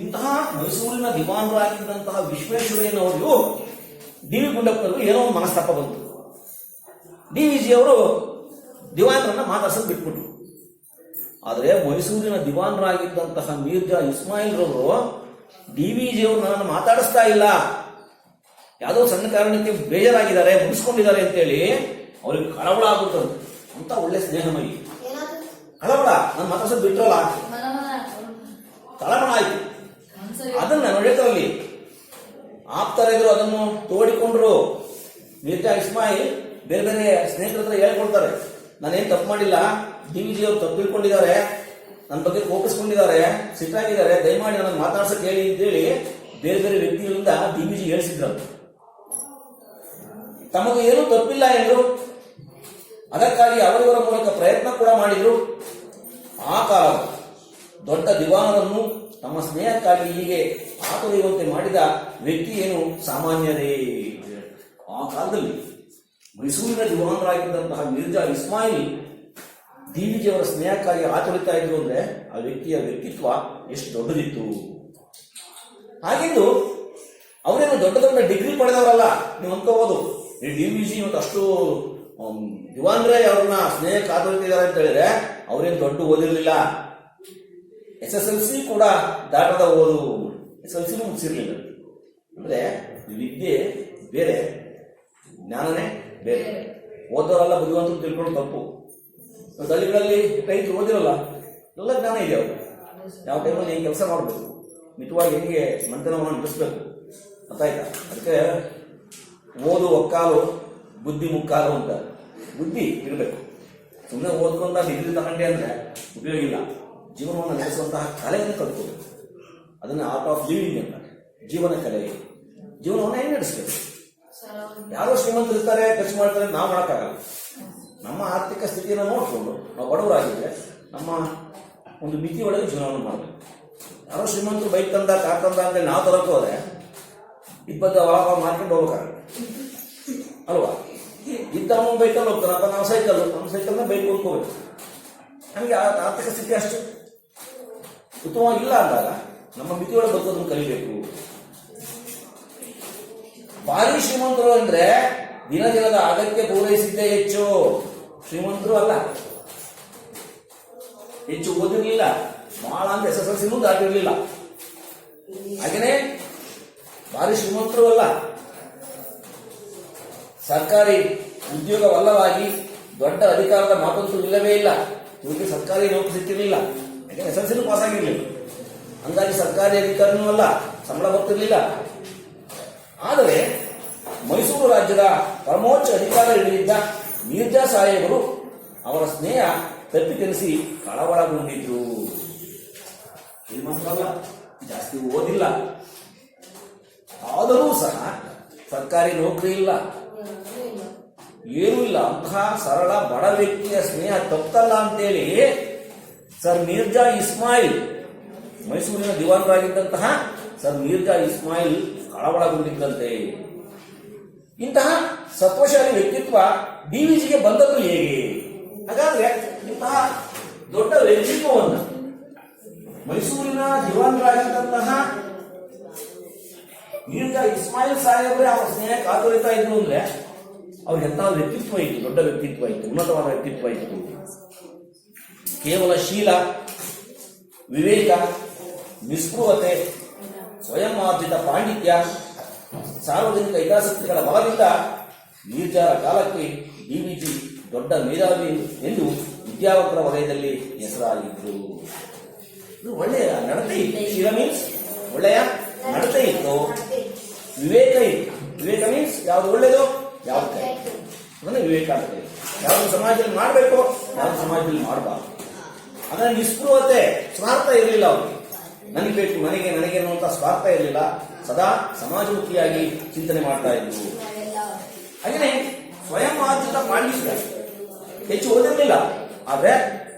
ಇಂತಹ ಮೈಸೂರಿನ ದಿವಾನರಾಗಿದ್ದಂತಹ ವಿಶ್ವೇಶ್ವರಯ್ಯನವರಿಗೂ DV ಗುಂಡಪ್ಪನವರು ಏನೋ ಒಂದು ಮನಸ್ತಾಪ ಬಂತು. DVG ಅವರು ದಿವಾನರನ್ನ ಮಾತಾಡ್ಸೋದು ಬಿಟ್ಬಿಟ್ರು. ಆದರೆ ಮೈಸೂರಿನ ದಿವಾನರಾಗಿದ್ದಂತಹ ಮೀರ್ಜಾ ಇಸ್ಮಾಯಿಲ್ ರವರು DVG ಅವರು ನನ್ನನ್ನು ಮಾತಾಡಿಸ್ತಾ ಇಲ್ಲ, ಯಾವುದೋ ಸಣ್ಣ ಕಾರಣಕ್ಕೆ ಬೇಜಾರಾಗಿದ್ದಾರೆ, ಮುಗಿಸ್ಕೊಂಡಿದ್ದಾರೆ ಅಂತೇಳಿ ಅವ್ರಿಗೆ ಕಳವಳ ಆಗುತ್ತದೆ. ಅಂತ ಒಳ್ಳೆ ಸ್ನೇಹಮಯಿ ಕಳವಳ, ನನ್ನ ಮಾತಾಡ್ಸೋದು ಬಿಟ್ರಲ್ಲ, ತಳಮಳ ಆಯ್ತು. ಅದನ್ನ ನೋಡಿ ಹೇಳ್ತಾರಲ್ಲಿ, ಆಪ್ತರೆದುರು ಅದನ್ನು ತೋಡಿಕೊಂಡ್ರು. ಮಿರ್ಜಾ ಇಸ್ಮಾಯಿಲ್ ಬೇರೆ ಬೇರೆ ಸ್ನೇಹಿತರ ಹತ್ರ ಹೇಳ್ಕೊಳ್ತಾರೆ, ನಾನೇನು ತಪ್ಪು ಮಾಡಿಲ್ಲ, DVG ಅವರು ತಪ್ಪು ತಿಳ್ಕೊಂಡಿದ್ದಾರೆ, ನನ್ನ ಬಗ್ಗೆ ಕೋಪಿಸ್ಕೊಂಡಿದ್ದಾರೆ, ಸಿಟ್ಟಾಗಿದ್ದಾರೆ, ದಯಮಾಡಿ ನನ್ನ ಮಾತಾಡ್ಸಕ್ ಹೇಳಿ ಅಂತೇಳಿ ಬೇರೆ ಬೇರೆ ವ್ಯಕ್ತಿಗಳಿಂದ DVG ಹೇಳಿಸಿದ್ರು. ತಮಗೆ ಏನೂ ತಪ್ಪಿಲ್ಲ ಎಂದರು. ಅದಕ್ಕಾಗಿ ಅವರಿವರ ಮೂಲಕ ಪ್ರಯತ್ನ ಕೂಡ ಮಾಡಿದ್ರು. ಆ ಕಾಲ ದೊಡ್ಡ ದಿವಾನರನ್ನು ತಮ್ಮ ಸ್ನೇಹಕ್ಕಾಗಿ ಹೀಗೆ ಆತೊರೆಯುವಂತೆ ಮಾಡಿದ ವ್ಯಕ್ತಿ ಏನು ಸಾಮಾನ್ಯರೇ. ಆ ಕಾಲದಲ್ಲಿ ಮೈಸೂರಿನ ದಿವಾನರಾಗಿದ್ದಂತಹ ಮಿರ್ಜಾ ಇಸ್ಮಾಯಿಲ್ DVG ಅವರ ಸ್ನೇಹಕ್ಕಾಗಿ ಆತೊರಿತಾ ಇದ್ರು ಅಂದ್ರೆ ಆ ವ್ಯಕ್ತಿಯ ವ್ಯಕ್ತಿತ್ವ ಎಷ್ಟು ದೊಡ್ಡದಿತ್ತು. ಹಾಗಿದ್ದು ಅವರೇನು ದೊಡ್ಡ ದೊಡ್ಡ ಡಿಗ್ರಿ ಪಡೆದವರಲ್ಲ. ನೀವು ಅನ್ಕೋಬಹುದು ಈ DVG ಇವತ್ತು ಅಷ್ಟು ದಿವಾನ್ರೇ ಅವ್ರನ್ನ ಸ್ನೇಹಕ್ಕೆ ಆತೊರಿತಿದ್ದಾರೆ ಅಂತ ಹೇಳಿದ್ರೆ ಅವ್ರೇನು ದೊಡ್ಡ ಓದಿರ್ಲಿಲ್ಲ. SSLC ಕೂಡ ದಾಟದ ಓದು, SSLC ಮುಗಿಸಿರ್ಲಿಲ್ಲ. ಅಂದ್ರೆ ವಿದ್ಯೆ ಬೇರೆ, ಜ್ಞಾನನೇ ಬೇರೆ. ಓದೋರೆಲ್ಲ ಬುದ್ಧಿವಂತರು ತಿಳ್ಕೊಂಡು ತಪ್ಪು. ಹಳ್ಳಿಗಳಲ್ಲಿ ರೈತರು ಓದಿರಲ್ಲ, ಎಲ್ಲ ಜ್ಞಾನ ಇದೆ ಅವರು. ಯಾವ ಟೈಮಲ್ಲಿ ಹೆಂಗೆ ಕೆಲಸ ಮಾಡಬೇಕು, ಮಿತವಾಗಿ ಹೆಂಗೆ ಮಂಥನವನ್ನು ನಡೆಸಬೇಕು ಅಂತ ಆಯ್ತಾ. ಅದಕ್ಕೆ ಓದು ಒಕ್ಕಾಲು ಬುದ್ಧಿ ಮುಕ್ಕಾಲು ಅಂತ. ಬುದ್ಧಿ ಇರಬೇಕು. ಸುಮ್ಮನೆ ಓದ್ಕೊಂಡ ಡಿಗ್ರಿ ತಗೊಂಡೆ ಅಂದ್ರೆ ಉಪಯೋಗ ಇಲ್ಲ. ಜೀವನವನ್ನು ನಡೆಸುವಂತಹ ಕಲೆಯನ್ನು ಕಲ್ತ್ಕೋಬೇಕು. ಅದನ್ನ ಆರ್ಟ್ ಆಫ್ ಲಿವಿಂಗ್ ಅಂತ, ಜೀವನ ಕಲೆ. ಜೀವನವನ್ನು ಹೆಂಗೆ ನಡೆಸಬೇಕು. ಯಾರೋ ಶ್ರೀಮಂತರು ಇರ್ತಾರೆ, ಖರ್ಚು ಮಾಡ್ತಾರೆ, ನಾವು ಮಾಡೋಕ್ಕಾಗಲ್ಲ. ನಮ್ಮ ಆರ್ಥಿಕ ಸ್ಥಿತಿಯನ್ನು ನೋಡಿಕೊಂಡು ನಾವು ಬಡವರಾಗಿದ್ರೆ ನಮ್ಮ ಒಂದು ಮಿತಿ ಒಳಗೆ ಜೀವನವನ್ನು ಮಾಡಬೇಕು. ಯಾರೋ ಶ್ರೀಮಂತರು ಬೈಕ್ ತಂದ ಕಾರ್ ತಂದ ಅಂತೇಳಿ ನಾವು ತರಕ್ಕೆ ಹೋದ್ರೆ 20 ವಾರ ಮಾಡ್ಕೊಂಡು ಹೋಗ್ಬೇಕಾಗತ್ತೆ ಅಲ್ವಾ. ಇದ್ದವನು ಬೈಕಲ್ಲಿ ಹೋಗ್ತಾನಪ್ಪ, ನಾವು ಸೈಕಲ್, ನಮ್ಮ ಸೈಕಲ್ನ ಬೈಕ್ ಹೋಗ್ಕೋಬೇಕು. ನಮಗೆ ಆರ್ಥಿಕ ಸ್ಥಿತಿ ಅಷ್ಟು ಉತ್ತಮವಾಗಿಲ್ಲ ಅಂದಾಗ ನಮ್ಮ ಮಿತಿಯೊಳಗೆ ಬದುಕೋದನ್ನು ಕಲಿಬೇಕು. ಭಾರಿ ಶ್ರೀಮಂತರು ಅಂದ್ರೆ ದಿನ ದಿನದ ಅಗತ್ಯ ಪೂರೈಸಿದ್ದೇ ಹೆಚ್ಚು. ಶ್ರೀಮಂತರು ಅಲ್ಲ, ಹೆಚ್ಚು ಓದಿರ್ಲಿಲ್ಲ, ಬಹಳ ಅಂದ್ರೆ SSLC ದಾಟಿರ್ಲಿಲ್ಲ. ಹಾಗೇನೆ ಭಾರಿ ಶ್ರೀಮಂತರು ಅಲ್ಲ, ಸರ್ಕಾರಿ ಉದ್ಯೋಗವಲ್ಲವಾಗಿ ದೊಡ್ಡ ಅಧಿಕಾರದ ಮಾತಂತೂ ಇಲ್ಲವೇ ಇಲ್ಲ. ಇವರಿಗೆ ಸರ್ಕಾರಿ ನೌಕರಿ ಸಿಕ್ಕಿರಲಿಲ್ಲ, ಯಾಕಂದ್ರೆ SSLC ಪಾಸ್ ಆಗಿರ್ಲಿಲ್ಲ. ಹಂಗಾಗಿ ಸರ್ಕಾರಿ ಅಧಿಕಾರಿನೂ ಅಲ್ಲ, ಸಂಬಳ ಬರ್ತಿರ್ಲಿಲ್ಲ. ಆದರೆ ಮೈಸೂರು ರಾಜ್ಯದ ಪರಮೋಚ್ಚ ಅಧಿಕಾರ ಹಿಡಿದಿದ್ದ ಮಿರ್ಜಾ ಸಾಹೇಬರು ಅವರ ಸ್ನೇಹ ತಪ್ಪಿತೆನಿಸಿ ಕಳವಳಗೊಂಡಿದ್ರು. ಶ್ರೀಮಂತರಲ್ಲ, ಜಾಸ್ತಿ ಓದಿಲ್ಲ, ಆದರೂ ಸಹ ಸರ್ಕಾರಿ ನೌಕರಿ ಇಲ್ಲ, ಏನೂ ಇಲ್ಲ. ಅಂತಹ ಸರಳ ಬಡ ವ್ಯಕ್ತಿಯ ಸ್ನೇಹ ತಪ್ಪಲ್ಲ ಅಂತೇಳಿ ಸರ್ ಮಿರ್ಜಾ ಇಸ್ಮಾಯಿಲ್, ಮೈಸೂರಿನ ದಿವಾನರಾಗಿದ್ದಂತಹ ಸರ್ ಮಿರ್ಜಾ ಇಸ್ಮಾಯಿಲ್ ಕಳವಳಗೊಂಡಿದ್ದಂತೆ. ಇಂತಹ ಸತ್ವಶಾಲಿ ವ್ಯಕ್ತಿತ್ವ DVGಗೆ ಬಂದದ್ದು ಹೇಗೆ? ಹಾಗಾದ್ರೆ ಇಂತಹ ದೊಡ್ಡ ವ್ಯಕ್ತಿತ್ವವನ್ನು ಮೈಸೂರಿನ ದಿವಾನರಾಗಿದ್ದಂತಹ ಮಿರ್ಜಾ ಇಸ್ಮಾಯಿಲ್ ಸಾಹೇಬ್ರೆ ಅವರ ಸ್ನೇಹ ಕಾತೊರಿತಾ ಇದ್ರು ಅಂದ್ರೆ ಅವ್ರಿಗೆ ಎಂತಹ ವ್ಯಕ್ತಿತ್ವ ಇತ್ತು, ದೊಡ್ಡ ವ್ಯಕ್ತಿತ್ವ ಇತ್ತು, ಉನ್ನತವಾದ ವ್ಯಕ್ತಿತ್ವ ಇತ್ತು. ಕೇವಲ ಶೀಲ, ವಿವೇಕ, ನಿಸ್ಪೃಹತೆ, ಸ್ವಯಂ ಆರ್ಜಿತ ಪಾಂಡಿತ್ಯ, ಸಾರ್ವಜನಿಕ ಹಿತಾಸಕ್ತಿಗಳ ಬಲದಿಂದ ಮಿರ್ಜಾರ ಕಾಲಕ್ಕೆ DVG ದೊಡ್ಡ ಮೇಧಾವಿ ಎಂದು ವಿದ್ಯಾವಂತರ ವಲಯದಲ್ಲಿ ಹೆಸರಾಗಿದ್ರು. ಇದು ಒಳ್ಳೆಯ ನಡತೆ ಇತ್ತು. ಶೀಲ ಮೀನ್ಸ್ ಒಳ್ಳೆಯ ನಡತೆ ಇತ್ತು, ವಿವೇಕ ಇತ್ತು. ವಿವೇಕ ಮೀನ್ಸ್ ಯಾವ್ದು ಒಳ್ಳೇದು, ಯಾವ್ದು ಅದನ್ನ ವಿವೇಕ ಅಂತ. ಯಾವ್ದು ಸಮಾಜದಲ್ಲಿ ಮಾಡಬೇಕು, ಯಾವ್ದು ಸಮಾಜದಲ್ಲಿ ಮಾಡಬಾರ್ದು. ಅದನ್ನ ನಿಸ್ಪೃಹತೆ, ಸ್ವಾರ್ಥ ಇರಲಿಲ್ಲ ಅವ್ರಿಗೆ. ನನಗೆ ಬೇಕು, ನನಗೆ ನನಗೆ ಅನ್ನುವಂಥ ಸ್ವಾರ್ಥ ಇರಲಿಲ್ಲ. ಸದಾ ಸಮಾಜಮುಖಿಯಾಗಿ ಚಿಂತನೆ ಮಾಡ್ತಾ ಇದ್ರು. ಹಾಗೆಯೇ ಸ್ವಯಂ ಆರ್ಜಿತ ಪಾಂಡಿತ್ಯ, ಹೆಚ್ಚು ಓದಿರಲಿಲ್ಲ, ಆದ್ರೆ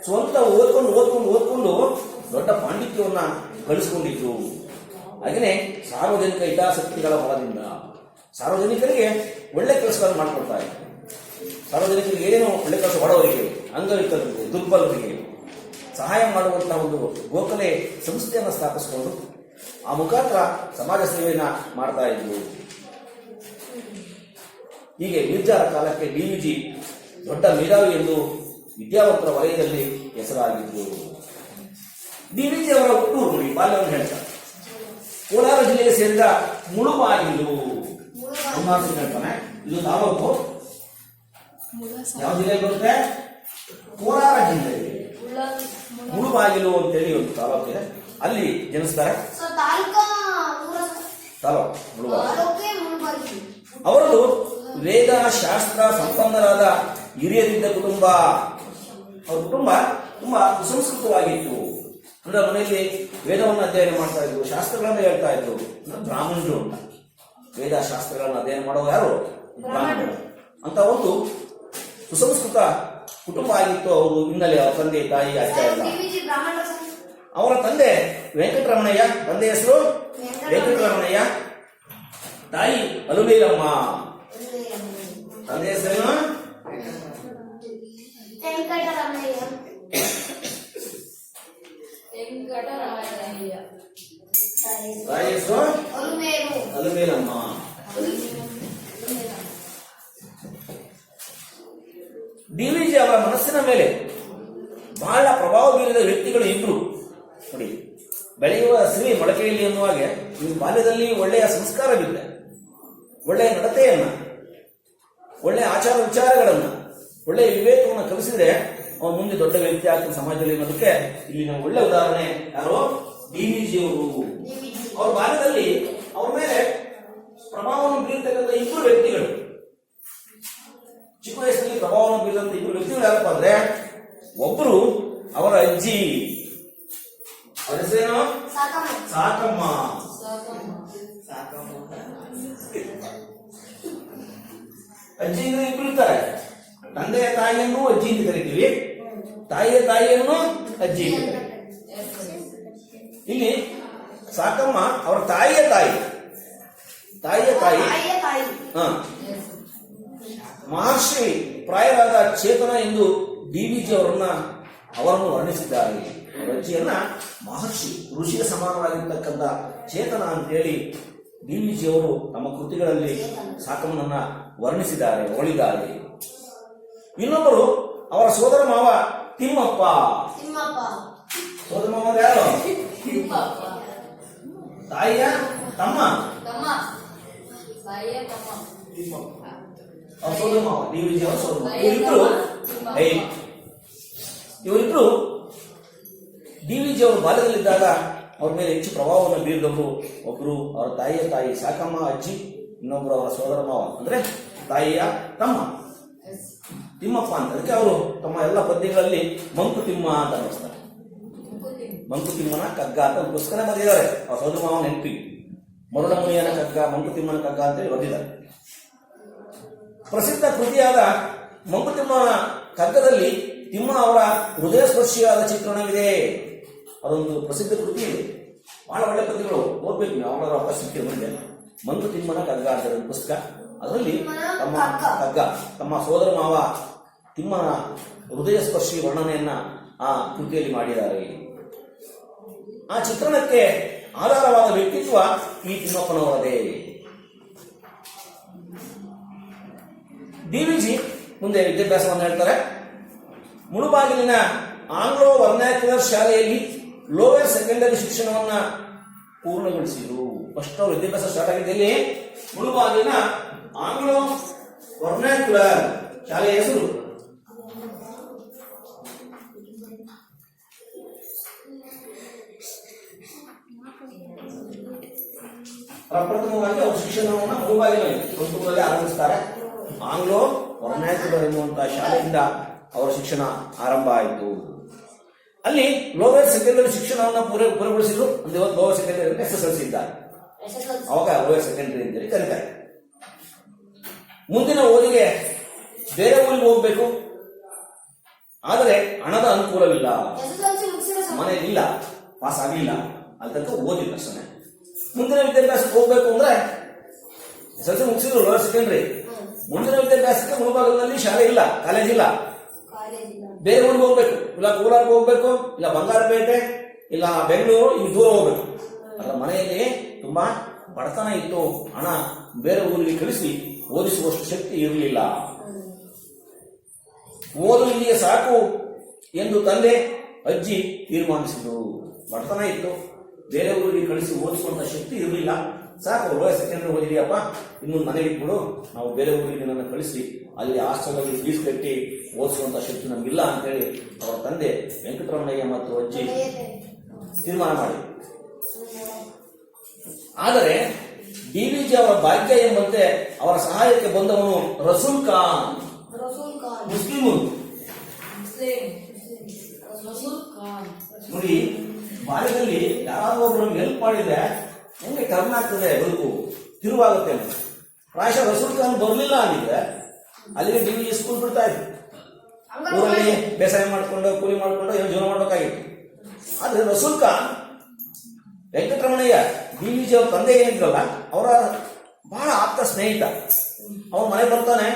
ಸ್ವಂತ ಓದ್ಕೊಂಡು ದೊಡ್ಡ ಪಾಂಡಿತ್ಯವನ್ನ ಗಳಿಸಿಕೊಂಡಿದ್ರು. ಹಾಗೆಯೇ ಸಾರ್ವಜನಿಕ ಹಿತಾಸಕ್ತಿಗಳ ಬಲದಿಂದ ಸಾರ್ವಜನಿಕರಿಗೆ ಒಳ್ಳೆ ಕೆಲಸಗಳನ್ನು ಮಾಡಿಕೊಡ್ತಾ ಇದ್ರು. ಸಾರ್ವಜನಿಕರಿಗೆ ಏನು ಒಳ್ಳೆ ಕೆಲಸ, ಬಡವರಿಗೆ, ಅಂಗವಿಕಲರಿಗೆ, ದುರ್ಬಲರಿಗೆ ಸಹಾಯ ಮಾಡುವಂತಹ ಒಂದು ಗೋಖಲೆ ಸಂಸ್ಥೆಯನ್ನು ಸ್ಥಾಪಿಸಿಕೊಂಡು ಆ ಮುಖಾಂತರ ಸಮಾಜ ಸೇವೆಯನ್ನ ಮಾಡ್ತಾ ಇದ್ರು. ಹೀಗೆ ಮಿರ್ಜಾರ ಕಾಲಕ್ಕೆ DVG ದೊಡ್ಡ ಮೇಧಾವಿ ಎಂದು ವಿದ್ಯಾವಂತರ ವಲಯದಲ್ಲಿ ಹೆಸರಾಗಿದ್ರು. DVG ಅವರ ಹುಟ್ಟೂರು ನೋಡಿ, ಬಾಲ್ಯವನ್ನು ಹೇಳ್ತಾರೆ. ಕೋಲಾರ ಜಿಲ್ಲೆಗೆ ಸೇರಿದ ಮುಳುಬಾಗಿಲು ಹೇಳ್ತಾನೆ. ಇದು ತಾಲೂಕು ಯಾವ ಜಿಲ್ಲೆಗೆ ಬರುತ್ತೆ? ಕೋಲಾರ ಜಿಲ್ಲೆಯಲ್ಲಿ ಮುಳುಬಾಗಿಲು ಅಂತೇಳಿ ಒಂದು ತಾಲೂಕಿದೆ, ಅಲ್ಲಿ ಜನಿಸ್ತಾರೆ. ಮುಳುಬಾಗಿಲು. ಅವರದು ವೇದ ಶಾಸ್ತ್ರ ಸಂಪನ್ನರಾದ ಹಿರಿಯರಿದ್ದ ಕುಟುಂಬ. ಅವ್ರ ಕುಟುಂಬ ತುಂಬಾ ಸುಸಂಸ್ಕೃತವಾಗಿತ್ತು. ಅಂದ್ರೆ ಮನೆಯಲ್ಲಿ ವೇದವನ್ನು ಅಧ್ಯಯನ ಮಾಡ್ತಾ ಇದ್ರು, ಶಾಸ್ತ್ರಗಳನ್ನು ಹೇಳ್ತಾ ಇದ್ರು. ಅಂದ್ರೆ ಬ್ರಾಹ್ಮಣರು ಅಂತ. ವೇದ ಶಾಸ್ತ್ರಗಳನ್ನು ಅಧ್ಯಯನ ಮಾಡುವ ಯಾರು? ಬ್ರಾಹ್ಮಣರು ಅಂತ ಒಂದು ಸುಸಂಸ್ಕೃತ ಕುಟುಂಬ ಆಗಿತ್ತು. ಅವರು ಹಿನ್ನೆಲೆ ಅವರ ತಂದೆ ತಾಯಿ ಅಜ್ಜ ಎಲ್ಲ. ಅವರ ತಂದೆ ವೆಂಕಟರಮಣಯ್ಯ, ತಂದೆ ಹೆಸರು ವೆಂಕಟರಮಣಯ್ಯ, ತಾಯಿ ಅಲುಮೇಲಮ್ಮ. ತಂದೆ ಹೆಸರೇನು? ತಾಯಿ ಹೆಸರು ಅಲುಮೇಲಮ್ಮ. ಡಿವಿಜಿ ಅವರ ಮನಸ್ಸಿನ ಮೇಲೆ ಬಹಳ ಪ್ರಭಾವ ಬೀರಿದ ವ್ಯಕ್ತಿಗಳು ಇಬ್ರು ನೋಡಿ. ಬೆಳೆಯುವ ಸಿರಿ ಮೊಳಕೆಯಲ್ಲಿ ಎನ್ನುವಾಗೆ ಈ ಬಾಲ್ಯದಲ್ಲಿ ಒಳ್ಳೆಯ ಸಂಸ್ಕಾರವಿದೆ, ಒಳ್ಳೆಯ ನಡತೆಯನ್ನ, ಒಳ್ಳೆಯ ಆಚಾರ ವಿಚಾರಗಳನ್ನ, ಒಳ್ಳೆಯ ವಿವೇಕವನ್ನು ಕಲಿಸಿದ್ರೆ ಅವನು ಮುಂದೆ ದೊಡ್ಡ ವ್ಯಕ್ತಿ ಆಗ್ತಾನೆ ಸಮಾಜದಲ್ಲಿ ಅನ್ನೋದಕ್ಕೆ ಇಲ್ಲಿ ನಾವು ಒಳ್ಳೆ ಉದಾಹರಣೆ ಯಾರು? ಡಿವಿಜಿ ಅವರು. ಅವ್ರ ಬಾಲ್ಯದಲ್ಲಿ ಅವ್ರ ಮೇಲೆ ಪ್ರಭಾವವನ್ನು ಬೀರ್ತಕ್ಕಂಥ ಇಬ್ಬರು ವ್ಯಕ್ತಿಗಳು, ಚಿಕ್ಕ ವಯಸ್ಸಿನಲ್ಲಿ ಪ್ರಭಾವವನ್ನು ಬೀರಿದಂತ ಇಬ್ಬರು ವ್ಯಕ್ತಿಗಳು ಯಾರಪ್ಪ ಅಂದ್ರೆ, ಒಬ್ಬರು ಅವರ ಅಜ್ಜಿ, ಅವರ ಹೆಸರೇನು? ಸಾಕಮ್ಮ. ಅಜ್ಜಿ ಅಂದ್ರೆ ಇಬ್ರು ಇರ್ತಾರೆ. ತಂದೆಯ ತಾಯಿಯನ್ನು ಅಜ್ಜಿ ಅಂತ ಕರಿತೀವಿ, ತಾಯಿಯ ತಾಯಿಯನ್ನು ಅಜ್ಜಿ ಅಂತ ಕರಿತೀವಿ. ಇಲ್ಲಿ ಸಾಕಮ್ಮ ಅವರ ತಾಯಿಯ ತಾಯಿ ಮಹರ್ಷಿ ಪ್ರಾಯರಾದ ಚೇತನ ಎಂದು ಡಿವಿಜಿ ಅವರನ್ನು ವರ್ಣಿಸಿದ್ದಾರೆ. ಅಜ್ಜಿಯನ್ನ ಮಹರ್ಷಿ, ಋಷಿಯ ಸಮಾನವಾಗಿರ್ತಕ್ಕಂಥ ಚೇತನ ಅಂತೇಳಿ ಡಿವಿಜಿ ಅವರು ತಮ್ಮ ಕೃತಿಗಳಲ್ಲಿ ಸಾಕಮ್ಮನನ್ನ ವರ್ಣಿಸಿದ್ದಾರೆ, ಹೊಗಳಿದ್ದಾರೆ. ಇನ್ನೊಬ್ಬರು ಅವರ ಸೋದರ ಮಾವ ತಿಮ್ಮಪ್ಪ. ಸೋದರ ಮಾವ ಯಾರು? ತಾಯಿಯ ತಮ್ಮ, ಸೋದರ ಮಾವ ಡಿವಿಜಿ ಅವರ ಸೋದರ ಮಾವ. ಇವರಿಬ್ರು ಡಿವಿಜಿ ಅವರು ಬಾಲ್ಯದಲ್ಲಿದ್ದಾಗ ಅವ್ರ ಮೇಲೆ ಹೆಚ್ಚು ಪ್ರಭಾವವನ್ನು ಬೀರಿದವರು. ಒಬ್ರು ಅವರ ತಾಯಿಯ ತಾಯಿ ಸಾಕಮ್ಮ ಅಜ್ಜಿ, ಇನ್ನೊಬ್ರು ಅವರ ಸೋದರ ಮಾವ ಅಂದ್ರೆ ತಾಯಿಯ ತಮ್ಮ ತಿಮ್ಮಪ್ಪ ಅಂತ. ಅದಕ್ಕೆ ಅವರು ತಮ್ಮ ಎಲ್ಲ ಪದ್ಯಗಳಲ್ಲಿ ಮಂಕುತಿಮ್ಮ ಅಂತ ಅನ್ನಿಸ್ತಾರೆ. ಮಂಕುತಿಮ್ಮನ ಕಗ್ಗ ಅಂತ ಒಂದು ಪುಸ್ತಕ ಬರೆದಿದ್ದಾರೆ. ಆ ಸೋದರ ಮಾವ ನೆನಪಿ ಮರುಳಮುನಿಯನ ಕಗ್ಗ, ಮಂಕುತಿಮ್ಮನ ಕಗ್ಗ ಅಂತೇಳಿ ಬರೆದಿದ್ದಾರೆ. ಪ್ರಸಿದ್ಧ ಕೃತಿಯಾದ ಮಂಕುತಿಮ್ಮನ ಕಗ್ಗದಲ್ಲಿ ತಿಮ್ಮ ಅವರ ಹೃದಯ ಸ್ಪರ್ಶಿಯಾದ ಚಿತ್ರಣವಿದೆ. ಅದೊಂದು ಪ್ರಸಿದ್ಧ ಕೃತಿ ಇದೆ. ಬಹಳ ಒಳ್ಳೆ ಕೃತಿಗಳು, ಓದ್ಬೇಕು ನೀವು, ಅವರ ಅವಕಾಶ ಸಿಕ್ಕಿದೆ. ಮಂಕುತಿಮ್ಮನ ಕಗ್ಗ ಅಂತ ಒಂದು ಪುಸ್ತಕ. ಅದರಲ್ಲಿ ತಮ್ಮ ಕಗ್ಗ, ತಮ್ಮ ಸೋದರ ಮಾವ ತಿಮ್ಮನ ಹೃದಯ ಸ್ಪರ್ಶಿ ವರ್ಣನೆಯನ್ನ ಆ ಕೃತಿಯಲ್ಲಿ ಮಾಡಿದ್ದಾರೆ. ಆ ಚಿತ್ರಣಕ್ಕೆ ಆಧಾರವಾದ ವ್ಯಕ್ತಿತ್ವ ಈ ತಿಮ್ಮಪ್ಪನವರದೇ. ಡಿವಿಜಿ ಮುಂದೆ ವಿದ್ಯಾಭ್ಯಾಸವನ್ನು ಹೇಳ್ತಾರೆ. ಮುಳುಬಾಗಿಲಿನ ಆಂಗ್ಲೋ ವರ್ನಾಕ್ಯುಲರ್ ಶಾಲೆಯಲ್ಲಿ ಲೋಯರ್ ಸೆಕೆಂಡರಿ ಶಿಕ್ಷಣವನ್ನ ಪೂರ್ಣಗೊಳಿಸಿದರು. ಫಸ್ಟ್ ಅವರು ವಿದ್ಯಾಭ್ಯಾಸ ಸ್ಟಾರ್ಟ್ ಆಗಿದ್ದಲ್ಲಿ ಮುಳುಬಾಗಿಲಿನ ಆಂಗ್ಲೋ ವರ್ನಾಕ್ಯುಲರ್ ಶಾಲೆಯ ಹೆಸರು. ಪ್ರಪ್ರಥಮವಾಗಿ ಅವರು ಶಿಕ್ಷಣವನ್ನು ಮುಳುಬಾಗಿಲಲ್ಲಿ ಆರಂಭಿಸುತ್ತಾರೆ. ಆಂಗ್ಲೋ ವರ್ನಾಕ್ಯುಲರ್ ಎನ್ನುವಂತಹ ಶಾಲೆಯಿಂದ ಅವರ ಶಿಕ್ಷಣ ಆರಂಭ ಆಯಿತು. ಅಲ್ಲಿ ಲೋಯರ್ ಸೆಕೆಂಡರಿ ಶಿಕ್ಷಣವನ್ನು ಪೂರ್ಣಗೊಳಿಸಿದ್ರು. ಒಂದು ಇವತ್ತು ಲೋಯರ್ ಸೆಕೆಂಡರಿ SSLC ಇದ್ದಾರೆ, ಅವಾಗ ಲೋಯರ್ ಸೆಕೆಂಡರಿ ಅಂತೇಳಿ ಕರೀತಾರೆ. ಮುಂದಿನ ಓದಿಗೆ ಬೇರೆ ಊರಿಗೆ ಹೋಗ್ಬೇಕು, ಆದರೆ ಹಣದ ಅನುಕೂಲವಿಲ್ಲ, ಮನೆಯಲ್ಲಿಲ್ಲ, ಪಾಸ್ ಆಗಲಿಲ್ಲ, ಅಲ್ಲಿ ತನಕ ಓದಿಲ್ಲ ಅಷ್ಟೇ. ಮುಂದಿನ ವಿದ್ಯಾಭ್ಯಾಸಕ್ಕೆ ಹೋಗ್ಬೇಕು ಅಂದ್ರೆ SSLC ಮುಗಿಸಿದ್ರು ಲೋಯರ್ ಸೆಕೆಂಡರಿ. ಮುಂದಿನ ವಿದ್ಯಾಭ್ಯಾಸಕ್ಕೆ ಮುಳುಬಾಗಿಲಿನಲ್ಲಿ ಶಾಲೆ ಇಲ್ಲ, ಕಾಲೇಜ್ ಇಲ್ಲ, ಬೇರೆ ಊರಿಗೆ ಹೋಗ್ಬೇಕು. ಇಲ್ಲ ಕೋಲಾರ್ಗೆ ಹೋಗ್ಬೇಕು, ಇಲ್ಲ ಬಂಗಾರಪೇಟೆ, ಇಲ್ಲ ಬೆಂಗಳೂರು, ಇಲ್ಲಿ ದೂರ ಹೋಗ್ಬೇಕು. ಅದರ ಮನೆಯಲ್ಲಿ ತುಂಬಾ ಬಡತನ ಇತ್ತು, ಹಣ ಬೇರೆ ಊರಿಗೆ ಕಳಿಸಿ ಓದಿಸುವಷ್ಟು ಶಕ್ತಿ ಇರಲಿಲ್ಲ. ಓದು ಇಲ್ಲಿಗೆ ಸಾಕು ಎಂದು ತಂದೆ ಅಜ್ಜಿ ತೀರ್ಮಾನಿಸಿದರು. ಬಡತನ ಇತ್ತು, ಬೇರೆ ಊರಿಗೆ ಕಳಿಸಿ ಓದಿಸುವಂತ ಶಕ್ತಿ ಇರಲಿಲ್ಲ. ಸಾಕು, ಲೋಯರ್ ಸೆಕೆಂಡರಿ ಓದಿದೆಯಪ್ಪ, ಇನ್ನು ಮನೆಗೆ ಬಿಡು, ನಾವು ಬೇರೆ ಊರಿಗೆ ನನ್ನ ಕಳಿಸಿ ಅಲ್ಲಿ ಹಾಸ್ಟೆಲ್ ಫೀಸ್ ಕಟ್ಟಿ ಓದಿಸುವಂತ ಶಕ್ತಿ ನಮಗಿಲ್ಲ ಅಂತೇಳಿ ಅವರ ತಂದೆ ವೆಂಕಟರಮಣಯ್ಯ ಮತ್ತು ಅಜ್ಜಿ ತೀರ್ಮಾನ ಮಾಡಿ. ಆದರೆ ಡಿವಿಜಿ ಅವರ ಭಾಗ್ಯ ಎಂಬಂತೆ ಅವರ ಸಹಾಯಕ್ಕೆ ಬಂದವನು ರಸೂಲ್ ಖಾನ್. ಮುಸ್ಲಿಂ ನೋಡಿ, ಬಾಲ್ಯದಲ್ಲಿ ಯಾರಾದ್ರೂ ಒಬ್ರು ಹೆಲ್ಪ್ ಮಾಡಿದ್ರೆ ಹೆಂಗೆ ಟರ್ನ್ ಆಗ್ತದೆ, ಬದುಕು ತಿರುವಾಗುತ್ತೆ ಅಂತ. ಪ್ರಾಯಶಃ ರಸೂಲ್ ಖಾನ್ ಬರಲಿಲ್ಲ ಅಂದಿದ್ರೆ ಅಲ್ಲಿಗೆ ಡಿವಿಜಿ ಸ್ಕೂಲ್ ಬಿಡ್ತಾ ಇದ್ರು. ಊರಲ್ಲಿ ಬೇಸಾಯ ಮಾಡ್ಕೊಂಡು ಕೂಲಿ ಮಾಡ್ಕೊಂಡು ಏನೋ ಜೀವನ ಮಾಡ್ಬೇಕಾಗಿತ್ತು. ಆದ್ರೆ ರಸೂಲ್ ಖಾನ್ ವೆಂಕಟರಮಣಯ್ಯ ಡಿವಿಜಿ ಅವ್ರ ತಂದೆ ಏನಿದ್ರಲ್ಲ ಅವರ ಬಹಳ ಆಪ್ತ ಸ್ನೇಹಿತ. ಅವನು ಮನೆ ಬರ್ತಾನೆ,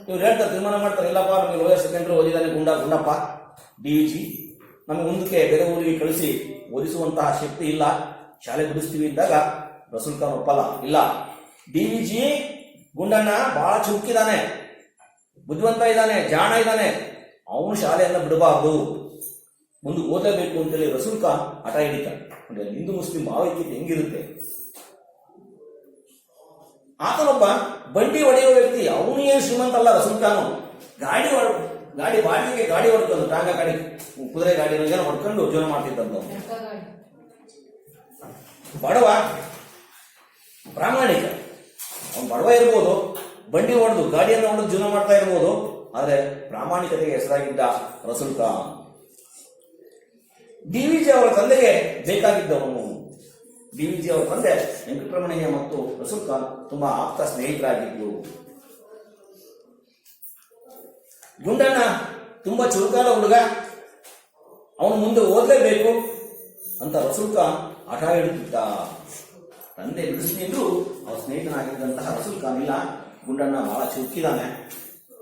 ಇವ್ರು ಹೇಳ್ತಾರೆ, ತೀರ್ಮಾನ ಮಾಡ್ತಾರೆ, ಇಲ್ಲಪ್ಪ ನಮಗೆ ಲೋಯರ್ ಸೆಕೆಂಡ್ರಿ ಓದಿದಾನೆ ಗುಂಡಪ್ಪ ಡಿವಿಜಿ, ನಮಗೆ ಮುಂದಕ್ಕೆ ಬೇರೆ ಊರಿಗೆ ಕಳಿಸಿ ಓದಿಸುವಂತಹ ಶಕ್ತಿ ಇಲ್ಲ, ಶಾಲೆ ಬಿಡಿಸ್ತೀವಿ ಇದ್ದಾಗ ರಸೂಲ್ ಖಾನ್ ಒಪ್ಪಲ್ಲ. ಇಲ್ಲ, ಡಿವಿಜಿ ಗುಂಡಣ್ಣ ಬಹಳ ಚುರುಕಿದಾನೆ, ಬುದ್ಧಿವಂತ ಇದ್ದಾನೆ, ಜಾಣ ಇದ್ದಾನೆ, ಅವನು ಶಾಲೆಯನ್ನ ಬಿಡಬಾರ್ದು, ಮುಂದೆ ಓದಲೇಬೇಕು ಅಂತೇಳಿ ರಸೂಲ್ ಖಾನ್ ಹಠ ಹಿಡಿತಾನೆ. ಹಿಂದೂ ಮುಸ್ಲಿಂ ಭಾವೈಕ್ಯತೆ ಹೆಂಗಿರುತ್ತೆ. ಆತನೊಬ್ಬ ಬಂಡಿ ಹೊಡೆಯುವ ವ್ಯಕ್ತಿ, ಅವನು ಏನು ಶ್ರೀಮಂತ ಅಲ್ಲ ರಸೂಲ್ ಖಾನ್. ಗಾಡಿ ಬಾಡಿಗೆಗೆ ಗಾಡಿ ಹೊಡ್ಕೊಂಡು, ಟಾಂಗ ಗಾಡಿ, ಕುದುರೆ ಗಾಡಿ ಹೊಡ್ಕೊಂಡು ಜೀವನ ಮಾಡ್ತಿದ್ದಂತ. ಬಡವ, ಪ್ರಾಮಾಣಿಕ. ಅವನು ಬಡವ ಇರ್ಬೋದು, ಬಂಡಿ ಹೊಡೆದು ಗಾಡಿಯನ್ನು ಹೊಡೆದು ಜೀವನ ಮಾಡ್ತಾ ಇರ್ಬೋದು, ಆದ್ರೆ ಪ್ರಾಮಾಣಿಕತೆಗೆ ಹೆಸರಾಗಿದ್ದ ರಸೂಲ್ ಖಾನ್. ಡಿವಿಜಿ ಅವರ ತಂದೆಗೆ ಬೇಕಾಗಿದ್ದವನು. ಡಿವಿಜಿ ಅವರ ತಂದೆ ವೆಂಕಟರಮಣಯ್ಯ ಮತ್ತು ರಸೂಲ್ ಖಾನ್ ತುಂಬಾ ಆಪ್ತ ಸ್ನೇಹಿತರಾಗಿದ್ದು. ಗುಂಡಣ್ಣ ತುಂಬಾ ಚುರುಕಾದ ಹುಡುಗ, ಅವನು ಮುಂದೆ ಓದಲೇಬೇಕು ಅಂತ ರಸೂಲ್ ಖಾನ್ ಹಠ ಹಿಡಿದಿದ್ದ. ತಂದೆ ಬಿಡಿಸಿದ್ರು ಅವ್ರ ಸ್ನೇಹಿತನಾಗಿದ್ದಂತಹ ರಸೂಲ್ ಖಾನ್ ಇಲ್ಲ, ಗುಂಡಣ್ಣ ಬಹಳ ಚುರುಕಿದ್ದಾನೆ,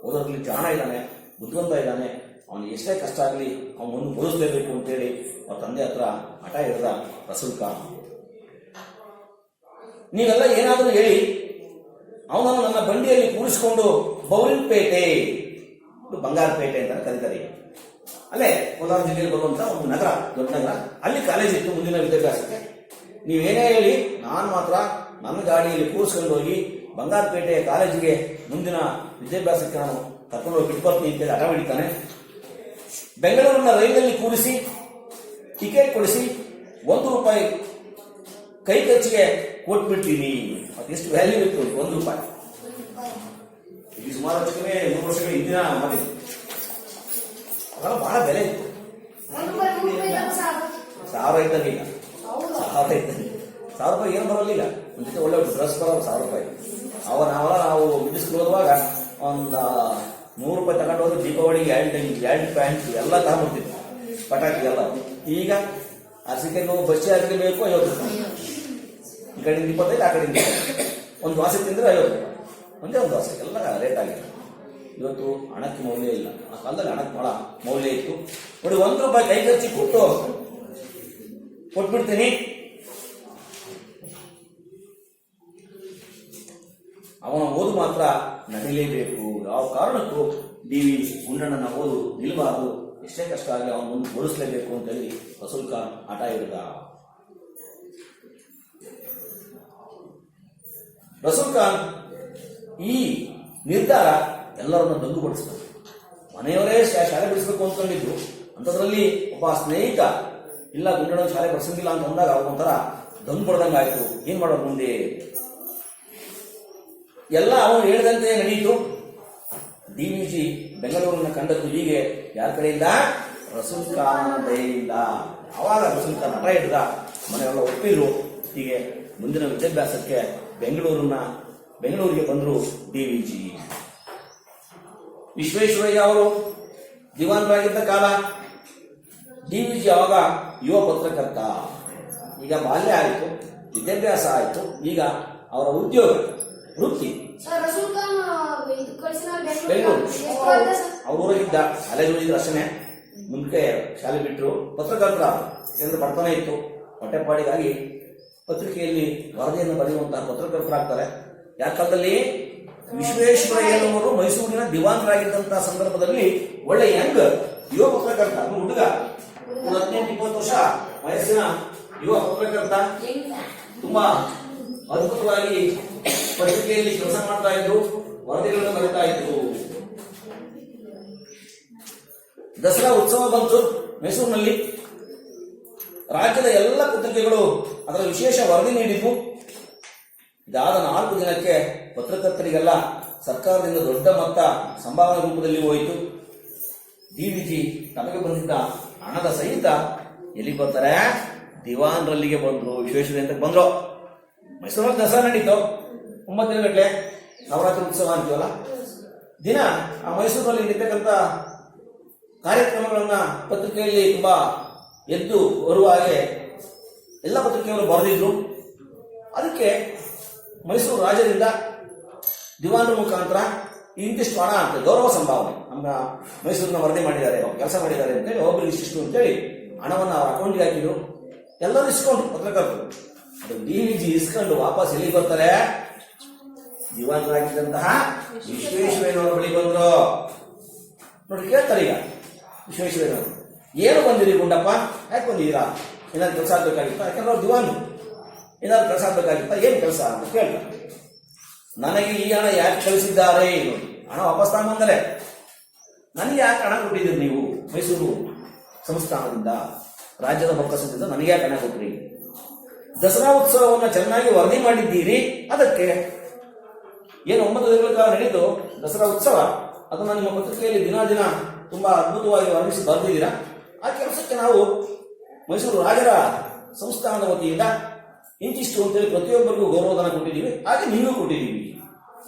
ಓದೋದ್ರಲ್ಲಿ ಜಾಣ ಇದ್ದಾನೆ, ಬುದ್ಧಿವಂತ ಇದ್ದಾನೆ, ಅವನು ಎಷ್ಟೇ ಕಷ್ಟ ಆಗಲಿ ಅವನು ಮುಂದೆ ಓದಿಸ್ಲೇಬೇಕು ಅಂತೇಳಿ ಅವ್ರ ತಂದೆ ಹತ್ರ ಹಠ ಹಿಡಿದ ರಸೂಲ್ ಖಾನ್. ನೀವೆಲ್ಲ ಏನಾದರೂ ಹೇಳಿ ಅವನನ್ನು ನನ್ನ ಬಂಡಿಯಲ್ಲಿ ಕೂರಿಸಿಕೊಂಡು ಬೌರಿಂಗ್ಪೇಟೆ, ಬಂಗಾರಪೇಟೆ ಅಂತ ಕರೀತಾರೆ, ಅಲ್ಲೇ ಕೋಲಾರ ಜಿಲ್ಲೆಯಲ್ಲಿ ಬರುವಂತ ಒಂದು ನಗರ, ದೊಡ್ಡ ನಗರ, ಅಲ್ಲಿ ಕಾಲೇಜ್ ಇತ್ತು ಮುಂದಿನ ವಿದ್ಯಾಭ್ಯಾಸಕ್ಕೆ. ನೀವೇನೇ ಹೇಳಿ ನಾನು ಮಾತ್ರ ನನ್ನ ಗಾಡಿಯಲ್ಲಿ ಕೂರಿಸ್ಕೊಂಡು ಹೋಗಿ ಬಂಗಾರಪೇಟೆ ಕಾಲೇಜಿಗೆ ಮುಂದಿನ ವಿದ್ಯಾಭ್ಯಾಸಕ್ಕೆ ನಾನು ಕರ್ಕೊಂಡು ಹೋಗಿ ಬಿಟ್ಬರ್ತೀನಿ ಅಂತೇಳಿ ಹಠ ಹಿಡಿತಾನೆ. ಬೆಂಗಳೂರಿನ ರೈಲಿನಲ್ಲಿ ಕೂರಿಸಿ ಟಿಕೆಟ್ ಕೊಡಿಸಿ ₹1 ಕೈ ಖರ್ಚಿಗೆ ಕೊಟ್ಬಿಡ್ತೀನಿ. ಅದೆಷ್ಟು ವ್ಯಾಲ್ಯೂ ಇತ್ತು, ₹1. ಈಗ ಸುಮಾರು ವರ್ಷಕ್ಕೆ 3 ವರ್ಷಗಳ ಹಿಂದಿನ ಮಾಡಿದ್ದು, ಅವಾಗ ಬಹಳ ಬೆಲೆ ಇತ್ತು. 1000 ಇದ್ದಂಗೆ ಈಗ 1000 ಇದ್ದಂಗೆ. ₹1000 ಏನು ಬರಲಿಲ್ಲ, ಒಂದು ಜೊತೆ ಒಳ್ಳೆ ಡ್ರೆಸ್ ಬರೋದು ₹1000. ನಾವೆಲ್ಲ ನಾವು ಬಿಡಿಸ್ಕೊಂಡು ಹೋಗುವಾಗ ಒಂದು ₹100 ತಗೊಂಡು ಹೋದ್ರೆ ದೀಪಾವಳಿಗೆ 2 ಪ್ಯಾಂಟ್ ಎಲ್ಲ ತಗೊಂಡ್ಬಿಡ್ತಿದ್ವಿ, ಪಟಾಕಿ ಎಲ್ಲ. ಈಗ ಅರ್ಸಿಕೆಗೆ ಬಸ್ ಚಾರ್ಜ್ಗೆ ಬೇಕು ₹50, ಈ ಕಡೆಯಿಂದ 25, ಆ ಕಡೆಯಿಂದ 20. ಒಂದು ದೋಸೆ ತಿಂದ್ರೆ ₹50, ಒಂದೇ ಒಂದು ದೋಸೆ, ಎಲ್ಲ ರೇಟ್ ಆಗಿದೆ. ಇವತ್ತು ಹಣಕ್ಕೆ ಮೌಲ್ಯ ಇಲ್ಲ, ಆ ಕಾಲದಲ್ಲಿ ಹಣಕ್ಕೆ ಬಹಳ ಮೌಲ್ಯ ಇತ್ತು. ನೋಡಿ, ₹1 ಕೈ ಖರ್ಚಿ ಕೊಟ್ಬಿಡ್ತೀನಿ. ಅವನ ಓದು ಮಾತ್ರ ನಡೀಲೇಬೇಕು, ಯಾವ ಕಾರಣಕ್ಕೂ ಡಿವಿಜಿ ಗುಂಡಣ್ಣನ ಓದು ನಿಲ್ಬಾರ್ದು, ಎಷ್ಟೇ ಕಷ್ಟ ಆಗಲಿ ಅವನು ಮುಂದೆ ಓಡಿಸಲೇಬೇಕು ಅಂತೇಳಿ ರಸೂಲ್ ಖಾನ್ ಹಠ ಹಿಡಿದ. ರಸೂಲ್ ಖಾನ್ ಈ ನಿರ್ಧಾರ ಎಲ್ಲರನ್ನ ದಂಗುಬಡಿಸ್ತಾರೆ. ಮನೆಯವರೇ ಶಾಲೆ ಬಿಡಿಸಬೇಕು ಅಂದ್ಕೊಂಡಿದ್ರು, ಅಂಥದ್ರಲ್ಲಿ ಒಬ್ಬ ಸ್ನೇಹಿತ ಇಲ್ಲ ಗುಂಡಣ್ಣ ಶಾಲೆ ಬರ್ಸಂಗಿಲ್ಲ ಅಂತ ಅಂದಾಗ ಅವ್ರಿಗೊಂಥರ ದಂಗು ಬಡ್ದಂಗೆ ಆಯ್ತು. ಏನ್ ಮಾಡೋದು ಮುಂದೆ? ಎಲ್ಲ ಅವನು ಹೇಳಿದಂತೆ ನಡೆಯಿತು. ಡಿವಿಜಿ ಬೆಂಗಳೂರಿನ ಕಂಡದ್ದು ಹೀಗೆ ಯಾರ ಕಡೆಯಿಂದ? ರಸೂಲ್ ಖಾನ್ ದಯೆಯಿಂದ. ಆವಾಗ ರಸೂಲ್ ಖಾನ್ ಹಠ ಹಿಡಿದ, ಮನೆಯೆಲ್ಲ ಒಪ್ಪಿದ್ರು. ಹೀಗೆ ಮುಂದಿನ ವಿದ್ಯಾಭ್ಯಾಸಕ್ಕೆ ಬೆಂಗಳೂರಿಗೆ ಬಂದರು ಡಿವಿಜಿ. ವಿಶ್ವೇಶ್ವರಯ್ಯ ಅವರು ದಿವಾನರಾಗಿದ್ದ ಕಾಲ, ಡಿವಿಜಿ ಅವಾಗ ಯುವ ಪತ್ರಕರ್ತ. ಈಗ ಬಾಲ್ಯ ಆಯಿತು, ವಿದ್ಯಾಭ್ಯಾಸ ಆಯಿತು, ಈಗ ಅವರ ಉದ್ಯೋಗ ವೃತ್ತಿ ಬೆಂಗಳೂರು. ಅವ್ರ ಊರಾಗಿದ್ದ, ಕಾಲೇಜ್ ಓದಿದ್ರು ಅಷ್ಟೇ, ಮುಂದಕ್ಕೆ ಶಾಲೆ ಬಿಟ್ಟರು, ಪತ್ರಕರ್ತರ ಕೇಂದ್ರ ಬಡತನ ಇತ್ತು, ಹೊಟ್ಟೆಪಾಡಿಗಾಗಿ ಪತ್ರಿಕೆಯಲ್ಲಿ ವರದಿಯನ್ನು ಬರೆಯುವಂತಹ ಪತ್ರಕರ್ತರಾಗ್ತಾರೆ. ಯಾವ ಕಾಲದಲ್ಲಿ? ವಿಶ್ವೇಶ್ವರಯ್ಯನವರು ಮೈಸೂರಿನ ದಿವಾನರಾಗಿದ್ದಂತಹ ಸಂದರ್ಭದಲ್ಲಿ ಒಳ್ಳೆ ಯಂಗ್ ಯುವ ಪತ್ರಕರ್ತ, ಹುಡುಗ, 18-20 ವರ್ಷ ವಯಸ್ಸಿನ ಯುವ ಪತ್ರಕರ್ತ, ತುಂಬಾ ಅದ್ಭುತವಾಗಿ ಪತ್ರಿಕೆಯಲ್ಲಿ ಕೆಲಸ ಮಾಡ್ತಾ ಇದ್ರು, ವರದಿಗಳನ್ನು ಬರೀತಾ ಇದ್ರು. ದಸರಾ ಉತ್ಸವ ಬಂತು ಮೈಸೂರಿನಲ್ಲಿ. ರಾಜ್ಯದ ಎಲ್ಲ ಪತ್ರಿಕೆಗಳು ಅದರ ವಿಶೇಷ ವರದಿ ನೀಡಿದ್ವು. ಇದಾದ 4 ದಿನಕ್ಕೆ ಪತ್ರಕರ್ತರಿಗೆಲ್ಲ ಸರ್ಕಾರದಿಂದ ದೊಡ್ಡ ಮೊತ್ತ ಸಂಭಾವನೆ ರೂಪದಲ್ಲಿ ಹೋಯಿತು. ಡಿವಿಜಿ ತಮಗೆ ಬಂದಿದ್ದ ಹಣದ ಸಹಿತ ಎಲ್ಲಿ ಬರ್ತಾರೆ? ದಿವಾನ್ರಲ್ಲಿಗೆ ಬಂದ್ರು. ವಿಶ್ವೇಶ್ವರಯ್ಯ ಅಂತ ಬಂದ್ರು. ಮೈಸೂರಲ್ಲಿ ದಸರಾ ನಡೀತು 9 ದಿನಗಟ್ಟಲೆ, ನವರಾತ್ರಿ ಉತ್ಸವ ಅಂತೀವಲ್ಲ. ದಿನ ಆ ಮೈಸೂರಲ್ಲಿ ನಡೀತಕ್ಕಂಥ ಕಾರ್ಯಕ್ರಮಗಳನ್ನ ಪತ್ರಿಕೆಯಲ್ಲಿ ತುಂಬಾ ಎದ್ದು ಬರುವ ಹಾಗೆ ಎಲ್ಲ ಪತ್ರಿಕೆಗಳು ಬರೆದಿದ್ರು. ಅದಕ್ಕೆ ಮೈಸೂರು ರಾಜ್ಯದಿಂದ ದಿವಾನರ ಮುಖಾಂತರ ಇಂತಿಷ್ಟು ಹಣ ಅಂತ ಗೌರವ ಸಂಭಾವನೆ ನಮ್ಮ ಮೈಸೂರಿನ ವರದಿ ಮಾಡಿದ್ದಾರೆ, ಕೆಲಸ ಮಾಡಿದ್ದಾರೆ ಅಂತೇಳಿ ಒಬ್ಬರಿಗೆ ಇಷ್ಟಿಷ್ಟು ಅಂತೇಳಿ ಹಣವನ್ನು ಅವ್ರ ಅಕೌಂಟ್ಗೆ ಹಾಕಿದ್ರು. ಎಲ್ಲರೂ ಇಸ್ಕೊಂಡು ಪತ್ರಕರ್ತರು ಅದು ಡಿವಿಜಿ ಇಸ್ಕೊಂಡು ವಾಪಸ್ ಎಲ್ಲಿಗೆ ಬರ್ತಾರೆ? ದಿವಾನರಾಗಿದ್ದಂತಹ ವಿಶ್ವೇಶ್ವರಯ್ಯನವರ ಬಳಿ ಬಂದ್ರು. ನೋಡಿ ಕೇಳ್ತಾರೆ ಈಗ ವಿಶ್ವೇಶ್ವರಯ್ಯನವರು, ಏನು ಬಂದಿರಿ ಗುಂಡಪ್ಪ, ಯಾಕೆ ಬಂದಿದ್ದೀರಾ? ಏನಾದ್ರು ಕೆಲಸ ಆಗ್ಬೇಕಾಗಿತ್ತಾ? ಯಾಕಂದ್ರೆ ಅವ್ರು ದಿವಾನ್, ಏನಾದ್ರು ಕೆಲಸ ಆಗ್ಬೇಕಾಗಿತ್ತಾ? ಏನು ಕೆಲಸ ಅಂತ ಕೇಳ್ತಾರೆ. ನನಗೆ ಈ ಹಣ ಯಾಕೆ ಕಳಿಸಿದ್ದಾರೆ? ನೋಡಿ, ಹಣ ವಾಪಸ್ ತಗೊಂಡ್ಬಂದರೆ ನನಗೆ ಯಾಕೆ ಹಣ ಕೊಟ್ಟಿದ್ದೀರಿ ನೀವು? ಮೈಸೂರು ಸಂಸ್ಥಾನದಿಂದ, ರಾಜ್ಯದ ಬೊಕ್ಕಸದಿಂದ ನನಗೆ ಯಾಕೆ ಹಣ ಕೊಟ್ರಿ? ದಸರಾ ಉತ್ಸವವನ್ನು ಚೆನ್ನಾಗಿ ವರದಿ ಮಾಡಿದ್ದೀರಿ, ಅದಕ್ಕೆ ಏನು 9 ದಿನಗಳ ಕಾಲ ನಡೆದು ದಸರಾ ಉತ್ಸವ, ಅದನ್ನು ನಿಮ್ಮ ಪತ್ರಿಕೆಯಲ್ಲಿ ದಿನ ತುಂಬಾ ಅದ್ಭುತವಾಗಿ ವರ್ಣಿಸಿ ಬರೆದಿದ್ದೀರಾ. ಆ ಕೆಲಸಕ್ಕೆ ನಾವು ಮೈಸೂರು ರಾಜರ ಸಂಸ್ಥಾನದ ವತಿಯಿಂದ ಇಂತಿಷ್ಟು ಅಂತೇಳಿ ಪ್ರತಿಯೊಬ್ಬರಿಗೂ ಗೌರವಧನ ಕೊಟ್ಟಿದ್ದೀವಿ, ಹಾಗೆ ನೀವು ಕೊಟ್ಟಿದ್ದೀವಿ.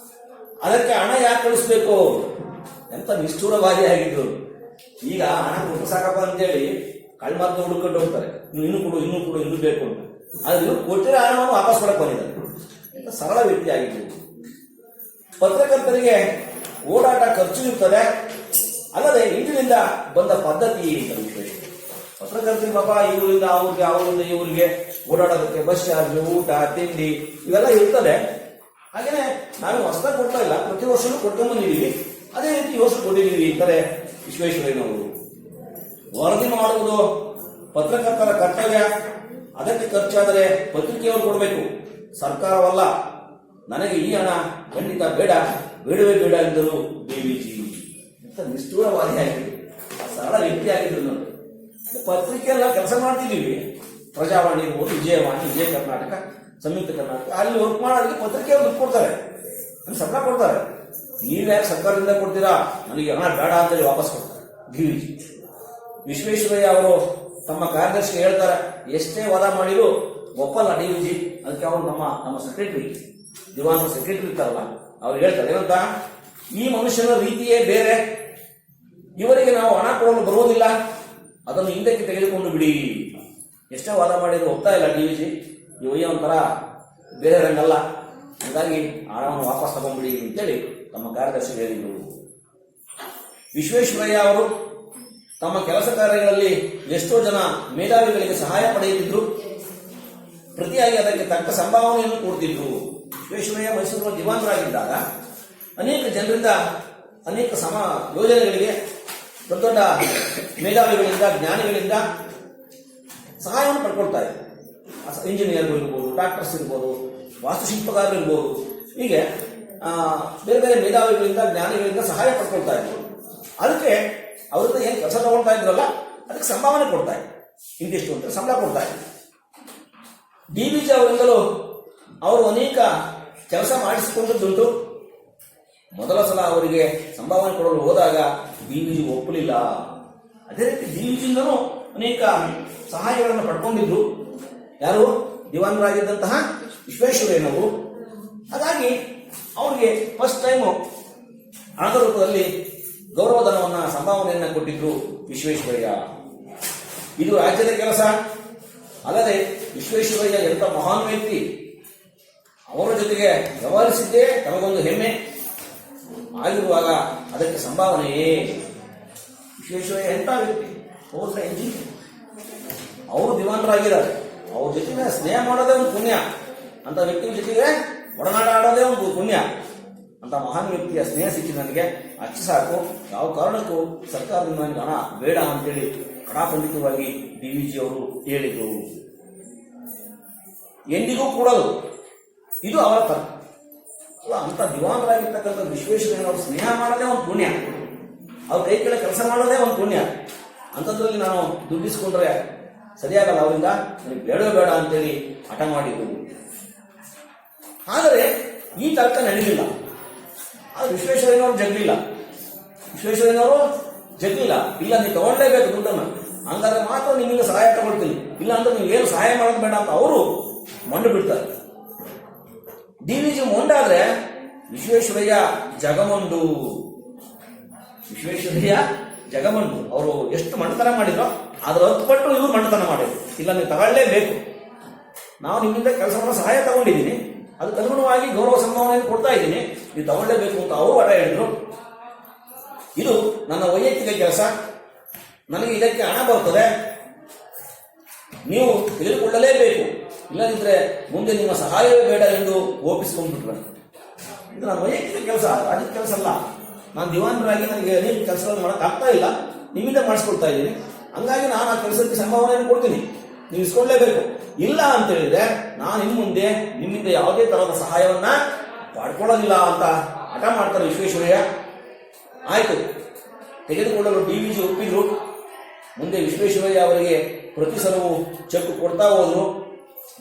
ಅದಕ್ಕೆ ಹಣ ಯಾಕೆ ಕಳಿಸ್ಬೇಕು? ಎಂತ ನಿಷ್ಠೂರವಾದಿ ಆಗಿದ್ರು. ಈಗ ಹಣ ಕೊಟ್ಟು ಸಾಕಪ್ಪ ಅಂತೇಳಿ ಕಳ್ಮಾರ್ಗ ಹುಡುಕೊಂಡು ಹೋಗ್ತಾರೆ, ನೀವು ಇನ್ನೂ ಬೇಕು ಅಂತ. ಆದ್ರೆ ಇವರು ಕೊಟ್ಟಿರೋ ಹಣವನ್ನು ವಾಪಸ್ ಕೊಡಕ್ಕೆ ಬಂದಿದ್ದಾರೆ. ಎಂತ ಸರಳ ವ್ಯಕ್ತಿ ಆಗಿದ್ರು. ಪತ್ರಕರ್ತರಿಗೆ ಓಡಾಟ ಖರ್ಚು ಇರ್ತದೆ, ಅಲ್ಲದೆ ಇಂದಿನಿಂದ ಬಂದ ಪದ್ಧತಿ ಪತ್ರಕರ್ತರಿಗೆ ಪಾಪ ಇವರಿಂದ ಅವ್ರಿಗೆ, ಅವರಿಂದ ಇವರಿಗೆ ಓಡಾಡೋದಕ್ಕೆ ಬಸ್ ಚಾರ್ಜ್, ಊಟ, ತಿಂಡಿ ಇವೆಲ್ಲ ಇರ್ತದೆ. ಹಾಗೇನೆ ನಾವು ಹೊಸದಾಗಿ ಕೊಡ್ತಾ ಇಲ್ಲ, ಪ್ರತಿ ವರ್ಷನೂ ಕೊಡ್ಕೊಂಡ್ ಬಂದಿದ್ದೀವಿ. ಅದೇ ರೀತಿ ಈ ವರ್ಷ ಕೊಟ್ಟಿದ್ದೀವಿ ಅಂತಾರೆ ವಿಶ್ವೇಶ್ವರಯ್ಯನವರು. ವರದಿ ಮಾಡುವುದು ಪತ್ರಕರ್ತರ ಕರ್ತವ್ಯ, ಅದಕ್ಕೆ ಖರ್ಚಾದರೆ ಪತ್ರಿಕೆಯವರು ಕೊಡಬೇಕು, ಸರ್ಕಾರವಲ್ಲ. ನನಗೆ ಈ ಹಣ ಖಂಡಿತ ಬೇಡವೇ ಬೇಡ ಎಂದರು ಡಿವಿಜಿ. ಅಂತ ನಿಷ್ಠೂರವಾದಿ ಆಗಿದ್ರು, ಸರಳ ವ್ಯಕ್ತಿ ಆಗಿದ್ರು. ನೋಡಿ, ಪತ್ರಿಕೆಯಲ್ಲ ಕೆಲಸ ಮಾಡ್ತಿದ್ದೀವಿ, ಪ್ರಜಾವಾಣಿ ಇರ್ಬೋದು, ವಿಜಯವಾಣಿ, ವಿಜಯ ಕರ್ನಾಟಕ, ಸಂಯುಕ್ತ ಕರ್ನಾಟಕ, ಅಲ್ಲಿ ವರ್ಕ್ ಮಾಡೋದಕ್ಕೆ ಪತ್ರಿಕೆಯವರು ದುಡ್ಡು ಕೊಡ್ತಾರೆ, ಸಂಬಳ ಕೊಡ್ತಾರೆ. ನೀವ್ಯಾಕೆ ಸರ್ಕಾರದಿಂದ ಕೊಡ್ತೀರಾ? ನನಗೆ ಹಣ ಬೇಡ ಅಂತೇಳಿ ವಾಪಸ್ ಕೊಡ್ತಾರೆ ಡಿವಿಜಿ. ವಿಶ್ವೇಶ್ವರಯ್ಯ ಅವರು ತಮ್ಮ ಕಾರ್ಯದರ್ಶಿ ಹೇಳ್ತಾರೆ, ಎಷ್ಟೇ ವಾದ ಮಾಡಿದ್ರು ಒಪ್ಪಲ್ಲ ಡಿವಿಜಿ. ಅದಕ್ಕೆ ಅವರು ನಮ್ಮ ಸೆಕ್ರೆಟರಿ, ದಿವಾನ ಸೆಕ್ರೆಟರಿ ಇರ್ತಾರಲ್ಲ, ಅವ್ರು ಹೇಳ್ತಾರೆ ಏನಂತ, ಈ ಮನುಷ್ಯನ ರೀತಿಯೇ ಬೇರೆ, ಇವರಿಗೆ ನಾವು ಹಣ ಕೊಡಲು ಬರುವುದಿಲ್ಲ, ಅದನ್ನು ಹಿಂದಕ್ಕೆ ತೆಗೆದುಕೊಂಡು ಬಿಡಿ. ಎಷ್ಟೇ ವಾದ ಮಾಡಿದ್ರು ಒಪ್ತಾ ಇಲ್ಲ ಡಿವಿಜಿ. ಇವಯ್ಯ ಒಂಥರ ಬೇರೆ ರಂಗಲ್ಲ, ಹಾಗಾಗಿ ಹಣವನ್ನು ವಾಪಸ್ ತಗೊಂಡ್ಬಿಡಿ ಅಂತೇಳಿ ತಮ್ಮ ಕಾರ್ಯದರ್ಶಿ ಹೇಳಿದರು. ವಿಶ್ವೇಶ್ವರಯ್ಯ ಅವರು ತಮ್ಮ ಕೆಲಸ ಕಾರ್ಯಗಳಲ್ಲಿ ಎಷ್ಟೋ ಜನ ಮೇಧಾವಿಗಳಿಗೆ ಸಹಾಯ ಪಡೆಯುತ್ತಿದ್ರು, ಪ್ರತಿಯಾಗಿ ಅದಕ್ಕೆ ತಕ್ಕ ಸಂಭಾವನೆಯನ್ನು ಕೊಡ್ತಿದ್ರು. ವಿಶ್ವೇಶ್ವರಯ್ಯ ಮೈಸೂರಿನ ದಿವಾನರಾಗಿದ್ದಾಗ ಅನೇಕ ಜನರಿಂದ ಅನೇಕ ಯೋಜನೆಗಳಿಗೆ ದೊಡ್ಡ ಮೇಧಾವಿಗಳಿಂದ, ಜ್ಞಾನಿಗಳಿಂದ ಸಹಾಯವನ್ನು ಪಡ್ಕೊಳ್ತಾ ಇದ್ರು. ಇಂಜಿನಿಯರ್ಗಳು ಇರ್ಬೋದು, ಡಾಕ್ಟರ್ಸ್ ಇರ್ಬೋದು, ವಾಸ್ತುಶಿಲ್ಪಗಾರರು ಇರ್ಬೋದು, ಹೀಗೆ ಬೇರೆ ಬೇರೆ ಮೇಧಾವಿಗಳಿಂದ, ಜ್ಞಾನಿಗಳಿಂದ ಸಹಾಯ ಪಡ್ಕೊಳ್ತಾ ಇದ್ರು. ಅದಕ್ಕೆ ಅವ್ರಿಂದ ಏನು ಕೆಲಸ ತಗೊಳ್ತಾ ಇದ್ರಲ್ಲ, ಅದಕ್ಕೆ ಸಂಭಾವನೆ ಕೊಡ್ತಾ ಇದ್ರು, ಇಂತಿಷ್ಟು ಅಂತ ಸಂಬಳ ಕೊಡ್ತಾ ಇದ್ರು. ಡಿವಿಜಿ ಅವರಿಂದಲೂ ಅವರು ಅನೇಕ ಕೆಲಸ ಮಾಡಿಸಿಕೊಂಡದ್ದುಂಟು. ಮೊದಲ ಸಲ ಅವರಿಗೆ ಸಂಭಾವನೆ ಕೊಡಲು ಹೋದಾಗ ಡಿವಿಜಿ ಒಪ್ಪಲಿಲ್ಲ. ಅದೇ ರೀತಿ ಡಿವಿಜಿಯಿಂದನೂ ಅನೇಕ ಸಹಾಯಗಳನ್ನು ಪಡ್ಕೊಂಡಿದ್ರು ಯಾರು? ದಿವಾನರಾಗಿದ್ದಂತಹ ವಿಶ್ವೇಶ್ವರಯ್ಯನವರು. ಹಾಗಾಗಿ ಅವರಿಗೆ ಫಸ್ಟ್ ಟೈಮು ಹಣದ ರೂಪದಲ್ಲಿ ಗೌರವಧನವನ್ನ, ಸಂಭಾವನೆಯನ್ನ ಕೊಟ್ಟಿದ್ರು ವಿಶ್ವೇಶ್ವರಯ್ಯ. ಇದು ರಾಜ್ಯದ ಕೆಲಸ. ಅಲ್ಲದೆ ವಿಶ್ವೇಶ್ವರಯ್ಯ ಎಂಥ ಮಹಾನ್ ವ್ಯಕ್ತಿ, ಅವರ ಜೊತೆಗೆ ವ್ಯವಹರಿಸಿದ್ದೇ ತಮಗೊಂದು ಹೆಮ್ಮೆ ಆಗಿರುವಾಗ ಅದಕ್ಕೆ ಸಂಭಾವನೆಯೇ. ವಿಶ್ವೇಶ್ವರಯ್ಯ ಎಂಥ ವ್ಯಕ್ತಿ, ಅವ್ರ ಇಂಜಿನಿಯರ್, ಅವರು ದಿವಾನರಾಗಿದ್ದಾರೆ, ಅವ್ರ ಜೊತೆಗೆ ಸ್ನೇಹ ಮಾಡೋದೇ ಒಂದು ಪುಣ್ಯ, ಅಂತ ವ್ಯಕ್ತಿ ಜೊತೆಗೆ ಒಡನಾಟ ಆಡೋದೇ ಒಂದು ಪುಣ್ಯ. ಅಂತ ಮಹಾನ್ ವ್ಯಕ್ತಿಯ ಸ್ನೇಹ ಸಿಕ್ಕಿ ನನಗೆ ಅಷ್ಟು ಸಾಕು, ಯಾವ ಕಾರಣಕ್ಕೂ ಸರ್ಕಾರದಿಂದ ನನಗೆ ಹಣ ಬೇಡ ಅಂತೇಳಿ ಕಡಾಖಂಡಿತವಾಗಿ ಡಿವಿಜಿ ಅವರು ಹೇಳಿದರು. ಎಂದಿಗೂ ಕೂಡದು, ಇದು ಅವರ ತರ್ಕ ಅಲ್ಲ. ಅಂತ ದಿವಾನರಾಗಿರ್ತಕ್ಕಂಥ ವಿಶ್ವೇಶ್ವರಯ್ಯನವರು ಸ್ನೇಹ ಮಾಡೋದೇ ಒಂದು ಪುಣ್ಯ, ಅವ್ರ ಕೈ ಕೆಳಗೆ ಕೆಲಸ ಮಾಡೋದೇ ಒಂದು ಪುಣ್ಯ. ಅಂಥದ್ರಲ್ಲಿ ನಾನು ದುಡ್ಡಿಸ್ಕೊಂಡ್ರೆ ಸರಿಯಾಗಲ್ಲ, ಅವರಿಂದ ನನಗೆ ಬೇಡ ಅಂತೇಳಿ ಹಠ ಮಾಡಿದ್ರು. ಆದರೆ ಈ ತರ್ಕ ನಡೆಯಲಿಲ್ಲ. ಅದು ವಿಶ್ವೇಶ್ವರಯ್ಯನವರು ಜಗ್ಲಿಲ್ಲ. ವಿಶ್ವೇಶ್ವರಯ್ಯನವರು ಜಗ್ಲಿಲ್ಲ. ಇಲ್ಲ, ನೀವು ತಗೊಳ್ಳೇಬೇಕು ದುಡ್ಡನ್ನು, ಹಂಗಾದ್ರೆ ಮಾತ್ರ ನಿಮಗೆ ಸಹಾಯ ತಗೊಳ್ತೀನಿ, ಇಲ್ಲ ಅಂದ್ರೆ ನೀವು ಏನು ಸಹಾಯ ಮಾಡೋದು ಬೇಡ ಅಂತ ಅವರು ಮೊಂಡು ಬಿಡ್ತಾರೆ. ಡಿ.ವಿ.ಜಿ. ಮೊಂಡಾದ್ರೆ ವಿಶ್ವೇಶ್ವರಯ್ಯ ಜಗಮೊಂಡು. ವಿಶ್ವೇಶ್ವರಯ್ಯ ಜಗಮೊಂಡು. ಅವರು ಎಷ್ಟು ಮಂಡತನ ಮಾಡಿದ್ರು ಅದ್ರ 10 ಪಟ್ಟು ಇವ್ರು ಮಂಡತನ ಮಾಡಿದ್ರು. ಇಲ್ಲ, ನೀವು ತಗೊಳ್ಳೇಬೇಕು, ನಾವು ನಿಮ್ಮಿಂದ ಕೆಲಸವನ್ನು ಸಹಾಯ ತಗೊಂಡಿದ್ದೀನಿ, ಅದಕ್ಕೆ ಅನುಗುಣವಾಗಿ ಗೌರವ ಸಂಭಾವನೆಯನ್ನು ಕೊಡ್ತಾ ಇದ್ದೀನಿ, ನೀವು ತಗೊಳ್ಳೇಬೇಕು ಅಂತ ಅವರು ಹಠ ಹೇಳಿದ್ರು. ಇದು ನನ್ನ ವೈಯಕ್ತಿಕ ಕೆಲಸ, ನನಗೆ ಇದಕ್ಕೆ ಹಣ ಬರ್ತದೆ, ನೀವು ತೆಗೆದುಕೊಳ್ಳಲೇಬೇಕು, ಇಲ್ಲದಿದ್ರೆ ಮುಂದೆ ನಿಮ್ಮ ಸಹಾಯವೇ ಬೇಡ ಎಂದು ಒಪ್ಪಿಸಿಕೊಂಡ್ಬಿಟ್ರು. ಇದು ನನ್ನ ವೈಯಕ್ತಿಕ ಕೆಲಸ, ರಾಜ್ಯದ ಕೆಲಸ ಅಲ್ಲ. ನಾನು ದಿವಾನರಾಗಿ ನನಗೆ ಅನೇಕ ಕೆಲಸಗಳನ್ನು ಮಾಡೋಕ್ಕಾಗ್ತಾ ಇಲ್ಲ, ನಿಮ್ಮಿಂದ ಮಾಡಿಸ್ಕೊಳ್ತಾ ಇದ್ದೀನಿ, ಹಂಗಾಗಿ ನಾನು ಆ ಕೆಲಸಕ್ಕೆ ಸಂಭಾವನೆಯನ್ನು ಕೊಡ್ತೀನಿ, ನೀವು ಇಸ್ಕೊಳ್ಳೇಬೇಕು. ಇಲ್ಲ ಅಂತ ಹೇಳಿದ್ರೆ ನಾನು ಇನ್ನು ಮುಂದೆ ನಿಮ್ಮಿಂದ ಯಾವುದೇ ತರಹದ ಸಹಾಯವನ್ನ ಪಡ್ಕೊಳ್ಳೋದಿಲ್ಲ ಅಂತ ಹಠ ಮಾಡ್ತಾರೆ ವಿಶ್ವೇಶ್ವರಯ್ಯ. ಆಯ್ತು, ತೆಗೆದುಕೊಳ್ಳಲು ಡಿ.ವಿ.ಜಿ. ಒಪ್ಪಿದ್ರು. ಮುಂದೆ ವಿಶ್ವೇಶ್ವರಯ್ಯ ಅವರಿಗೆ ಪ್ರತಿ ಸಲವೂ ಚೆಕ್ ಕೊಡ್ತಾ ಹೋದ್ರು,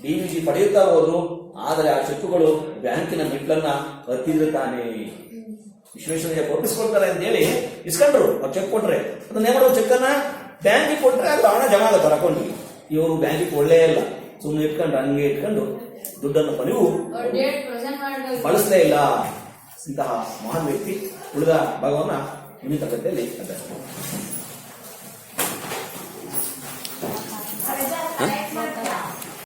ಡಿ.ವಿ.ಜಿ. ಪಡೆಯುತ್ತಾ ಹೋದ್ರು. ಆದರೆ ಆ ಚೆಕ್ಗಳು ಬ್ಯಾಂಕಿನ ಮೆಟ್ಲನ್ನ ಹತ್ತಿದ್ರೆ ತಾನೇ ವಿಶ್ವೇಶ್ವರಯ್ಯ ಕೊಟ್ಟಿಸ್ಕೊಳ್ತಾರೆ ಅಂತ ಹೇಳಿ ಇಸ್ಕೊಂಡ್ರು. ಅವ್ರು ಚೆಕ್ ಕೊಟ್ರೆ ಅದನ್ನ ಏನ್ ಮಾಡೋದು, ಚೆಕ್ ಅನ್ನ ಬ್ಯಾಂಕಿಗೆ ಕೊಟ್ರೆ ಅದು ಹಣ ಜಮಾ ಆಗತ್ತಾರೆ ಅಕೌಂಟ್ಗೆ. ಇವರು ಬ್ಯಾಂಕಿಗೆ ಒಳ್ಳೇ ಇಲ್ಲ, ಸುಮ್ಮನೆ ಇಟ್ಕೊಂಡು ಹಂಗೆ ಇಟ್ಕೊಂಡು ದುಡ್ಡನ್ನು ನೀವು ಬಳಸಲೇ ಇಲ್ಲ. ಇಂತಹ ಮಹಾನ್ ವ್ಯಕ್ತಿ ಉಳಿದ ಭಾಗವನ್ನ ಮುಂದಿನ ತರಗತಿಯಲ್ಲಿ ಅಭ್ಯಾಸ ಮಾಡಿ.